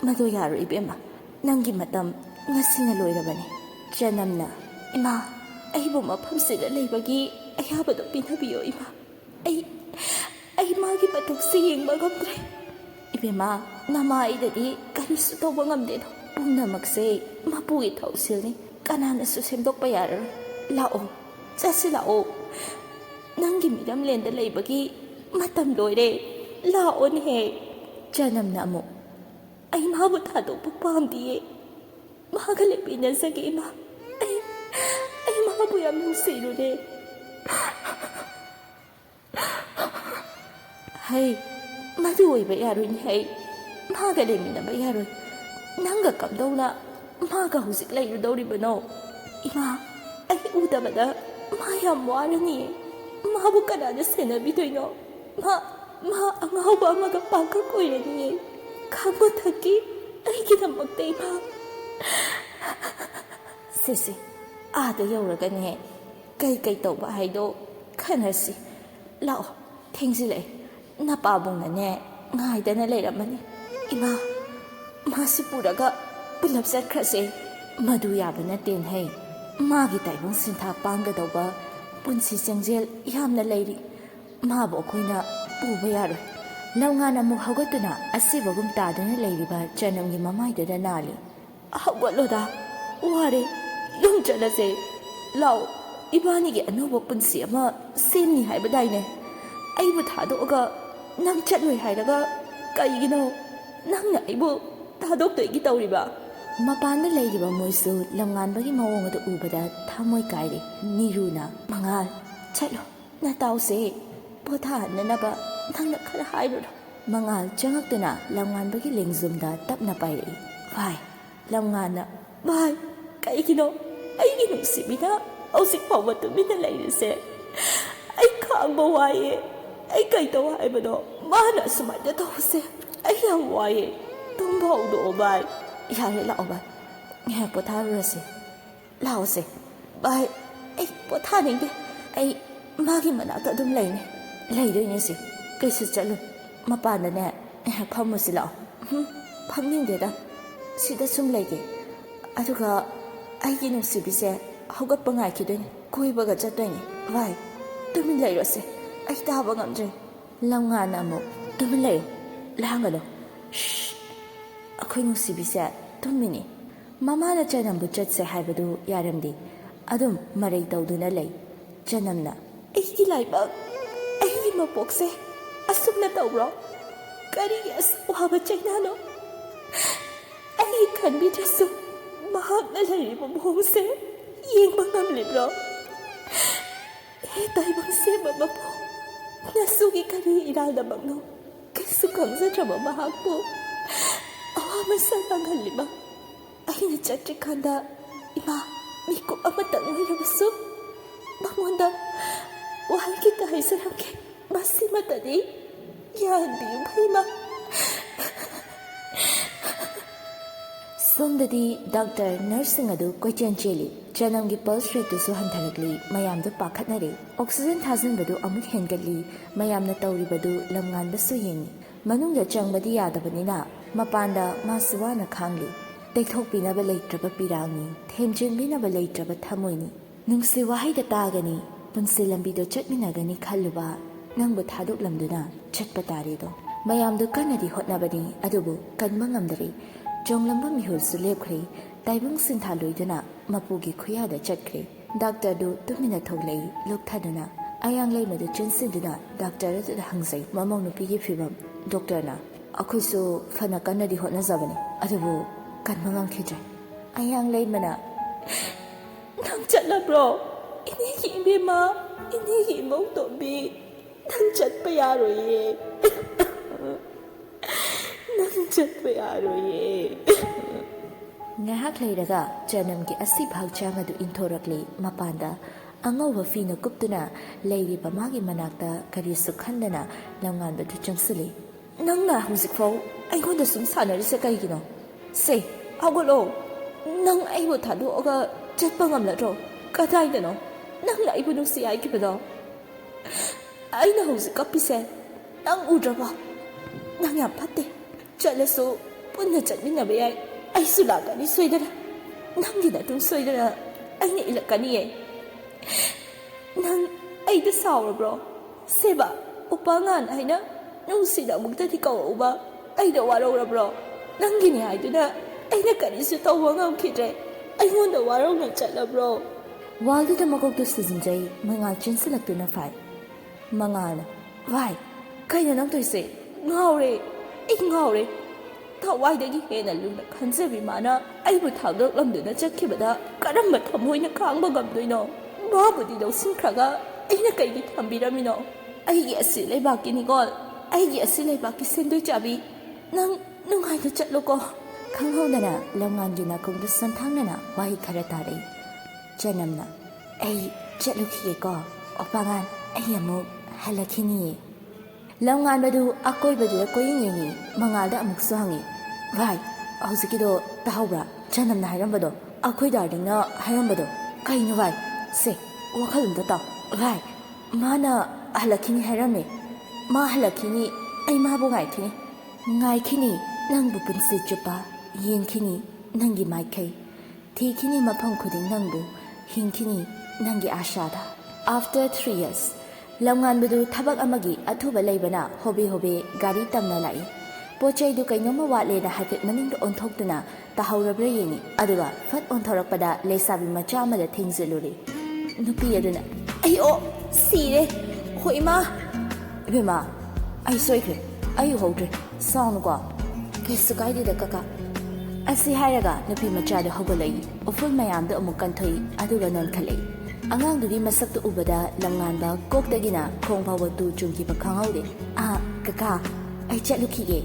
A: ꯃꯗꯨ ꯌꯥꯔꯣꯏ ꯏꯕꯦꯝꯃ ꯅꯪꯒꯤ ꯃꯇꯝ ꯉꯁꯤꯅ ꯂꯣꯏꯔꯕꯅꯤ ꯆꯅꯝꯅ ꯏꯃꯥ ꯑꯩꯕꯨ ꯃꯐꯝꯁꯤꯗ ꯂꯩꯕꯒꯤ ꯑꯌꯥꯕꯗꯣ ꯄꯤꯅꯕꯤꯌꯣ ꯏꯃꯥ ꯑꯩ ꯃꯥꯒꯤ ꯃꯇꯧꯁꯤ ꯌꯦꯡꯕ ꯉꯝꯗ꯭ꯔꯦ ꯏꯕꯦꯝꯃ ꯅꯃꯥ ꯑꯩꯗꯗꯤ ꯀꯔꯤꯁꯨ ꯇꯧꯕ ꯉꯝꯗꯦꯗꯣ ꯄꯨꯝꯅꯃꯛꯁꯦ ꯃꯄꯨꯒꯤ ꯊꯧꯁꯤꯜꯅꯤ ꯀꯅꯥꯅꯁꯨ ꯁꯦꯝꯗꯣꯛꯄ ꯌꯥꯔꯔꯣꯏ ꯂꯥꯛꯑꯣ ꯆꯠꯁꯤ ꯂꯥꯛꯑꯣ ꯅꯪꯒꯤ ꯃꯤꯔꯝꯂꯦꯟꯗ ꯂꯩꯕꯒꯤ ꯃꯇꯝ ꯂꯣꯏꯔꯦ ꯂꯥꯛꯑꯣꯅꯦꯍꯦ ꯆꯅꯝꯅ ꯑꯃꯨꯛ ꯑꯩ ꯃꯥꯕꯨ ꯊꯥꯗꯣꯛꯄ ꯄꯥꯝꯗꯤꯌꯦ ꯃꯥꯒ ꯂꯩꯃꯤꯟꯅꯖꯒꯦ ꯏꯃꯥ ꯑꯩ ꯃꯥꯕꯨ ꯌꯥꯝ ꯅꯨꯡꯁꯤꯔꯨꯔꯦ ꯍꯩ ꯃꯗꯨ ꯑꯣꯏꯕ ꯌꯥꯔꯣꯏꯅꯦ ꯍꯩ ꯃꯥꯒ ꯂꯩꯃꯤꯟꯅꯕ ꯌꯥꯔꯣꯏ ꯅꯪꯒ ꯀꯝꯗꯧꯅ ꯃꯥꯒ ꯍꯧꯖꯤꯛ ꯂꯩꯔꯨꯗꯧꯔꯤꯕꯅꯣ ꯏꯃꯥ ꯑꯩ ꯎꯗꯕꯗ ꯃꯥ ꯌꯥꯝ ꯋꯥꯔꯅꯤꯌꯦ ꯃꯥꯕꯨ ꯀꯅꯥꯅ ꯁꯦꯟꯅꯕꯤꯗꯣꯏꯅꯣ ꯃꯥ ꯑꯉꯥꯎꯕ ꯑꯃꯒ ꯄꯥꯡꯀꯛ ꯑꯣꯏꯔꯅꯤꯌꯦ ꯈꯥꯡꯕ ꯊꯛꯀꯤ ꯑꯩꯒꯤꯗꯃꯛꯇ ꯏꯃꯥ ꯁꯤꯁꯤ ꯑꯥꯗ ꯌꯧꯔꯒꯅꯦ ꯀꯩ ꯇꯧꯕ ꯍꯥꯏꯗꯣ ꯈꯟꯅꯁꯤ ꯂꯥꯛꯑꯣ ꯊꯦꯡꯖꯤꯜꯂꯛꯑꯦ ꯅꯄꯥꯕꯨꯡꯅꯅꯦ ꯉꯥꯏꯗꯅ ꯂꯩꯔꯝꯃꯅꯤ ꯏꯃꯥ ꯃꯥꯁꯨ ꯄꯨꯔꯒ ꯄꯨꯂꯞ ꯆꯠꯈ꯭ꯔꯁꯦ ꯃꯗꯨ ꯌꯥꯕ ꯅꯠꯇꯦꯅꯍꯩ ꯃꯥꯒꯤ ꯇꯥꯏꯕꯪ ꯁꯤꯟꯊꯥ ꯄꯥꯡꯒꯗꯧꯕ ꯄꯨꯟꯁꯤ ꯆꯦꯡꯖꯦꯜ ꯌꯥꯝꯅ ꯂꯩꯔꯤ ꯃꯥꯕꯨ ꯑꯩꯈꯣꯏꯅ ꯄꯨꯕ ꯌꯥꯔꯣꯏ ꯂꯝꯉꯥꯟ ꯑꯃꯨꯛ ꯍꯧꯒꯠꯇꯨꯅ ꯑꯁꯤꯕꯒꯨꯝ ꯇꯥꯗꯨꯅ ꯂꯩꯔꯤꯕ ꯆꯅꯝꯒꯤ ꯃꯃꯥꯏꯗꯨꯗ ꯅꯥꯜꯂꯤ ꯍꯧꯒꯠꯂꯣꯗ ꯋꯥꯔꯦ ꯌꯨꯝ ꯆꯠꯂꯁꯦ ꯂꯥꯛꯑꯣ ꯏꯕꯥꯅꯤꯒꯤ ꯑꯅꯧꯕ ꯄꯨꯟꯁꯤ ꯑꯃ ꯁꯦꯝꯅꯤ ꯍꯥꯏꯕꯗꯥꯏꯅꯦ ꯑꯩꯕꯨ ꯊꯥꯗꯣꯛꯑꯒ ꯅꯪ ꯆꯠꯂꯣꯏ ꯍꯥꯏꯔꯒ ꯀꯩꯒꯤꯅꯣ ꯅꯪꯅ ꯑꯩꯕꯨ ꯊꯥꯗꯣꯛꯇꯣꯏꯒꯤ ꯇꯧꯔꯤꯕ ꯃꯄꯥꯟꯗ ꯂꯩꯔꯤꯕ ꯃꯣꯏꯁꯨ ꯂꯝꯉꯥꯟꯕꯒꯤ ꯃꯑꯣꯡ ꯑꯗꯨ ꯎꯕꯗ ꯊꯃꯣꯏ ꯀꯥꯏꯔꯦ ꯅꯤꯔꯨꯅ ꯃꯉꯥꯜ ꯆꯠꯂꯣ ꯅꯇꯥꯎꯁꯦ ꯄꯣꯊꯥꯍꯟꯅꯅꯕ ꯅꯪꯅ ꯈꯔ ꯍꯥꯏꯔꯨꯔꯣ ꯃꯉꯥꯜ ꯆꯪꯉꯛꯇꯨꯅ ꯂꯝꯉꯥꯟꯕꯒꯤ ꯂꯦꯡꯖꯨꯝꯗ ꯇꯞꯅ ꯄꯥꯏꯔꯛꯏ ꯚꯥꯏ ꯂꯝꯉꯥꯟꯅ ꯚꯥꯏ ꯀꯩꯒꯤꯅꯣ ꯑꯩꯒꯤ ꯅꯨꯡꯁꯤꯕꯤꯅ ꯍꯧꯖꯤꯛ ꯐꯥꯎꯕ ꯇꯨꯃꯤꯟꯅ ꯂꯩꯔꯤꯁꯦ ꯑꯩ ꯈꯥꯡꯕ ꯋꯥꯏꯌꯦ ꯑꯩ ꯀꯩꯇꯧ ꯍꯥꯏꯕꯅꯣ ꯃꯥꯅ ꯑꯁꯨꯃꯥꯏꯅ ꯇꯧꯕꯁꯦ ꯑꯩ ꯌꯥꯝ ꯋꯥꯏꯌꯦ ꯇꯨꯝꯕ ꯍꯧꯗꯣꯛꯑꯣ ꯚꯥꯏ ꯌꯥꯔꯦ ꯂꯥꯛꯑꯣ ꯚꯥꯏ ꯉꯥꯏꯍꯥꯛ ꯄꯣꯊꯥꯔꯨꯔꯁꯦ ꯂꯥꯛꯑꯣꯁꯦ ꯚꯥꯏ ꯑꯩ ꯄꯣꯊꯥꯅꯤꯡꯗꯦ ꯑꯩ ꯃꯥꯒꯤ ꯃꯅꯥꯛꯇ ꯑꯗꯨꯝ ꯂꯩꯗꯣꯏꯅꯦ ꯁꯤ ꯀꯩꯁꯨ ꯆꯠꯂꯨ ꯃꯄꯥꯟꯗꯅꯦ ꯉꯥꯏꯍꯥꯛ ꯐꯝꯃꯨꯁꯤ ꯂꯥꯛꯑꯣ ꯐꯝꯅꯤꯡꯗꯦꯗ ꯁꯤꯗ ꯁꯨꯝ ꯂꯩꯒꯦ ꯑꯗꯨꯒ ꯑꯩꯒꯤ ꯅꯨꯡꯁꯤꯕꯤꯁꯦ ꯍꯧꯒꯠꯄ ꯉꯥꯏꯈꯤꯗꯣꯏꯅꯦ ꯀꯣꯏꯕꯒ ꯆꯠꯇꯣꯏꯅꯦ ꯚꯥꯏ ꯇꯨꯃꯤꯟ ꯂꯩꯔꯣꯁꯦ ꯑꯩ ꯇꯥꯕ ꯉꯝꯗ꯭ꯔꯦ ꯂꯝꯉꯥꯟꯅ ꯑꯃꯨꯛ ꯇꯨꯃꯤꯟ ꯂꯩꯌꯨ ꯂꯥꯡꯒꯅꯨ ꯑꯩꯈꯣꯏ ꯅꯨꯡꯁꯤꯕꯤꯁꯦ ꯇꯨꯝꯃꯤꯅꯤ ꯃꯃꯥꯅ ꯆꯅꯝꯕꯨ ꯆꯠꯁꯦ ꯍꯥꯏꯕꯗꯨ ꯌꯥꯔꯝꯗꯦ ꯑꯗꯨꯝ ꯃꯔꯩ ꯇꯧꯗꯨꯅ ꯂꯩ ꯆꯅꯝꯅ ꯑꯩꯒꯤ ꯂꯥꯏꯕꯛ ꯑꯩꯒꯤ ꯃꯄꯣꯛꯁꯦ ꯑꯁꯨꯝꯅ ꯇꯧꯕ꯭ꯔꯣ ꯀꯔꯤꯒꯤ ꯑꯋꯥꯕ ꯆꯩꯅꯥꯅꯣ ꯑꯩ ꯈꯟꯕꯤꯗ꯭ꯔꯁꯨ ꯃꯍꯥꯛꯅ ꯂꯩꯔꯤꯕ ꯃꯑꯣꯡꯁꯦ ꯌꯦꯡꯕ ꯉꯝꯂꯤꯕ꯭ꯔꯣ ꯇꯥꯏꯕꯪ ꯁꯦꯝꯕ ꯃꯄꯨ ꯅꯁꯨꯒꯤ ꯀꯔꯤ ꯏꯔꯥꯟꯗꯃꯛꯅꯣ ꯀꯩꯁꯨ ꯈꯪꯖꯗ꯭ꯔꯕ ꯃꯍꯥꯛꯄꯨ ꯑꯋꯥꯕ ꯁꯪꯍꯜꯂꯤꯕ ꯑꯩꯅ ꯆꯠꯇ꯭ꯔꯤꯀꯥꯟꯗ ꯏꯃꯥ ꯃꯤꯀꯨꯞ ꯑꯃꯇꯪ ꯑꯣꯏꯔꯕꯁꯨ ꯃꯉꯣꯟꯗ ꯋꯥꯍꯩ ꯈꯤꯇ ꯍꯥꯏꯖꯔꯝꯒꯦ ꯃꯁꯤꯃꯇꯗꯤ ꯌꯥꯍꯟꯕꯤꯌꯨ ꯏꯃꯥ ꯁꯣꯝꯗꯗꯤ ꯗꯥꯛꯇꯔ ꯅꯔꯁꯁꯤꯡ ꯑꯗꯨ ꯀꯣꯏꯆꯦꯟ ꯆꯦꯜꯂꯤ ꯆꯅꯝꯒꯤ ꯄꯜꯁ ꯔꯦꯠꯇꯨꯁꯨ ꯍꯟꯊꯔꯛꯂꯤ ꯃꯌꯥꯝꯗꯨ ꯄꯥꯈꯠꯅꯔꯦ ꯑꯣꯛꯁꯤꯖꯦꯟ ꯊꯥꯖꯤꯟꯕꯗꯨ ꯑꯃꯨꯛ ꯍꯦꯟꯒꯠꯂꯤ ꯃꯌꯥꯝꯅ ꯇꯧꯔꯤꯕꯗꯨ ꯂꯝꯉꯥꯟꯕꯁꯨ ꯌꯦꯡꯉꯤ ꯃꯅꯨꯡꯗ ꯆꯪꯕꯗꯤ ꯌꯥꯗꯕꯅꯤꯅ ꯃꯄꯥꯟꯗ ꯃꯥꯁꯨ ꯋꯥꯅ ꯈꯥꯡꯂꯤ ꯇꯩꯊꯣꯛꯄꯤꯅꯕ ꯂꯩꯇ꯭ꯔꯕ ꯄꯤꯔꯥꯡꯅꯤ ꯊꯦꯝꯖꯤꯟꯕꯤꯅꯕ ꯂꯩꯇ꯭ꯔꯕ ꯊꯃꯣꯏꯅꯤ ꯅꯨꯡꯁꯤ ꯋꯥꯍꯩꯗ ꯇꯥꯒꯅꯤ ꯄꯨꯟꯁꯤ ꯂꯝꯕꯤꯗꯣ ꯆꯠꯃꯤꯟꯅꯒꯅꯤ ꯈꯜꯂꯨꯕ ꯅꯪꯕꯨ ꯊꯥꯗꯣꯛꯂꯝꯗꯨꯅ ꯆꯠꯄ ꯇꯥꯔꯦꯗꯣ ꯃꯌꯥꯝꯗꯨ ꯀꯟꯅꯗꯤ ꯍꯣꯠꯅꯕꯅꯤ ꯑꯗꯨꯕꯨ ꯀꯟꯕ ꯉꯝꯗꯔꯦ ꯆꯣꯡꯂꯝꯕ ꯃꯤꯍꯨꯜꯁꯨ ꯂꯦꯞꯈ꯭ꯔꯦ ꯇꯥꯏꯕꯪ ꯁꯤꯟꯊꯥ ꯂꯣꯏꯗꯨꯅ ꯃꯄꯨꯒꯤ ꯈꯨꯌꯥꯗ ꯆꯠꯈ꯭ꯔꯦ ꯗꯥꯛꯇꯔꯗꯨ ꯇꯨꯃꯤꯟꯅ ꯊꯣꯛꯂꯛꯏ ꯂꯨꯞꯊꯗꯨꯅ ꯑꯌꯥꯡ ꯂꯩꯃꯗꯨ ꯆꯤꯟꯁꯤꯟꯗꯨꯅ ꯗꯥꯛꯇꯔ ꯑꯗꯨꯗ ꯍꯪꯖꯩ ꯃꯃꯧ ꯅꯨꯄꯤꯒꯤ ꯐꯤꯕꯝ ꯗꯣꯛꯇꯔꯅ ꯑꯩꯈꯣꯏꯁꯨ ꯐꯅ ꯀꯟꯅꯗꯤ ꯍꯣꯠꯅꯖꯕꯅꯤ ꯑꯗꯨꯕꯨ ꯀꯟꯕ ꯉꯝꯈꯤꯗ꯭ꯔꯦ ꯑꯌꯥꯡ ꯂꯩꯃꯅ ꯅꯪ ꯆꯠꯂꯕ꯭ꯔꯣ ꯏꯅꯦꯒꯤ ꯏꯕꯦꯝꯃ ꯏꯅꯦꯒꯤ ꯏꯃꯧ ꯇꯣꯝꯕꯤ ꯅꯪ ꯆꯠꯄ ꯌꯥꯔꯣꯏꯌꯦ ꯅꯪ ꯆꯠꯄ ꯌꯥꯔꯣꯏꯌꯦ Ngahak leiraga janamgi asibhak chang adu inthorакli mapanda angauba fina kuptuna leiriba magi manakta karisu khandana lamnganba du changsili nangna hujikfau aigonda sum sanarise kaigino se agolo nang aibo thadu oga chatpa ngamladro kadaidano nangna aibo nusi aikibado aina hujik kapise nang udraba nang yam phatte chalasu punna chatminabe ai aisu lakani soidara nangina tum soidara aina ilakaniye nang aida saurabro seba upangan aina nungsida mugtadi kawuba aida warorabro nangini aiduna aina karisu tawwa ngamkhidre aingonda warona chatlabro walda makokto sizinjai mangal chinsilaktuna fai mangala vai kaina nang toise ngaure inghaure thawai hena luna khanjabi mana aibu thawdok lamduna chakhibada karamba thamoina khangba gamdoino mabudi lawsinkhraga aina kaigi thambiramino aigi asi leibakini gol aigi asi leibaki sendoi chabi nang nungaida chatloko khanghaudana lamngangi nakongda santhangna wahi khara tare janamna ai chatlukhi ko opangan ai amu halakhini lamngan badu akoi badu koyingi mangalda amuk sangi vai hausikido tahawra janamna hairambado akoi darlingna hairambado kaino vai se wakhalunda ta vai mana halakhini hairame ma halakhini ai ma bu ngai khini nangbu punsi chupa yenkhini nangi maikai thikhini mafam khuding nangbu hingkhini nangi ashada after 3 years lamngan badu thabak amagi athuba leibana hobe gari tamna lai pochai du kainoma wale da hafet maning do onthokduna tahawrabra yengi aduga fat onthorakpada lesabi macha amada thingziluri nupi aduna ai o sire hoima bema ai soikre ai hodre sound ko kesukai de kaka asi hairaga nupi macha da hogolai oful mayam da amuk kanthoi aduga non khalei angang masaktu ubada lamnganba koktagina khongbawa tu chungki bakhangaude a kaka ai chatlukige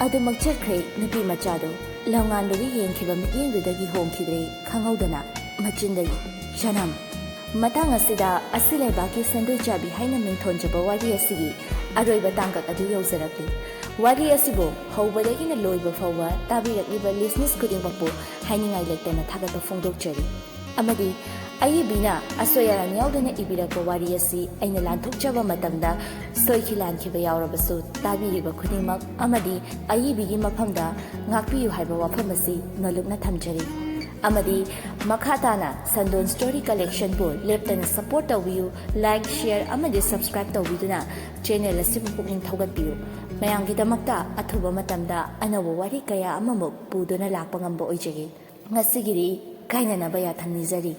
A: adu makchakhre nupi machado lamngan bagi yenkhiba miyengdagi hongkhidre khangaudana machindagi janam matang asida asile baki sendoi chabi haina mingthonjaba wari asigi aroiba tangkak adu yauzarakli wari asibo hobadagina loiba fawa tabirakliba listeners kudingbapu hainingai lektana thagata fongdokchari amadi ayibina asoyara nyawdana ibirako wari asi aina lanthokchaba matamda soikhilankiba yawrabasu tabiriba khudingmak amadi ayibigi mafamda ngakpiyu haiba wafam asi nolukna thamjari amadi makhatana sandon story collection bu leptana support tawiyu like share amadi subscribe tawiduna channel asibu pukning thogatpiyu mayamgi damakta athuba matamda anawa wari kaya amamuk puduna lakpa ngamba oijagi ngasigiri kaina nabaya thamnijari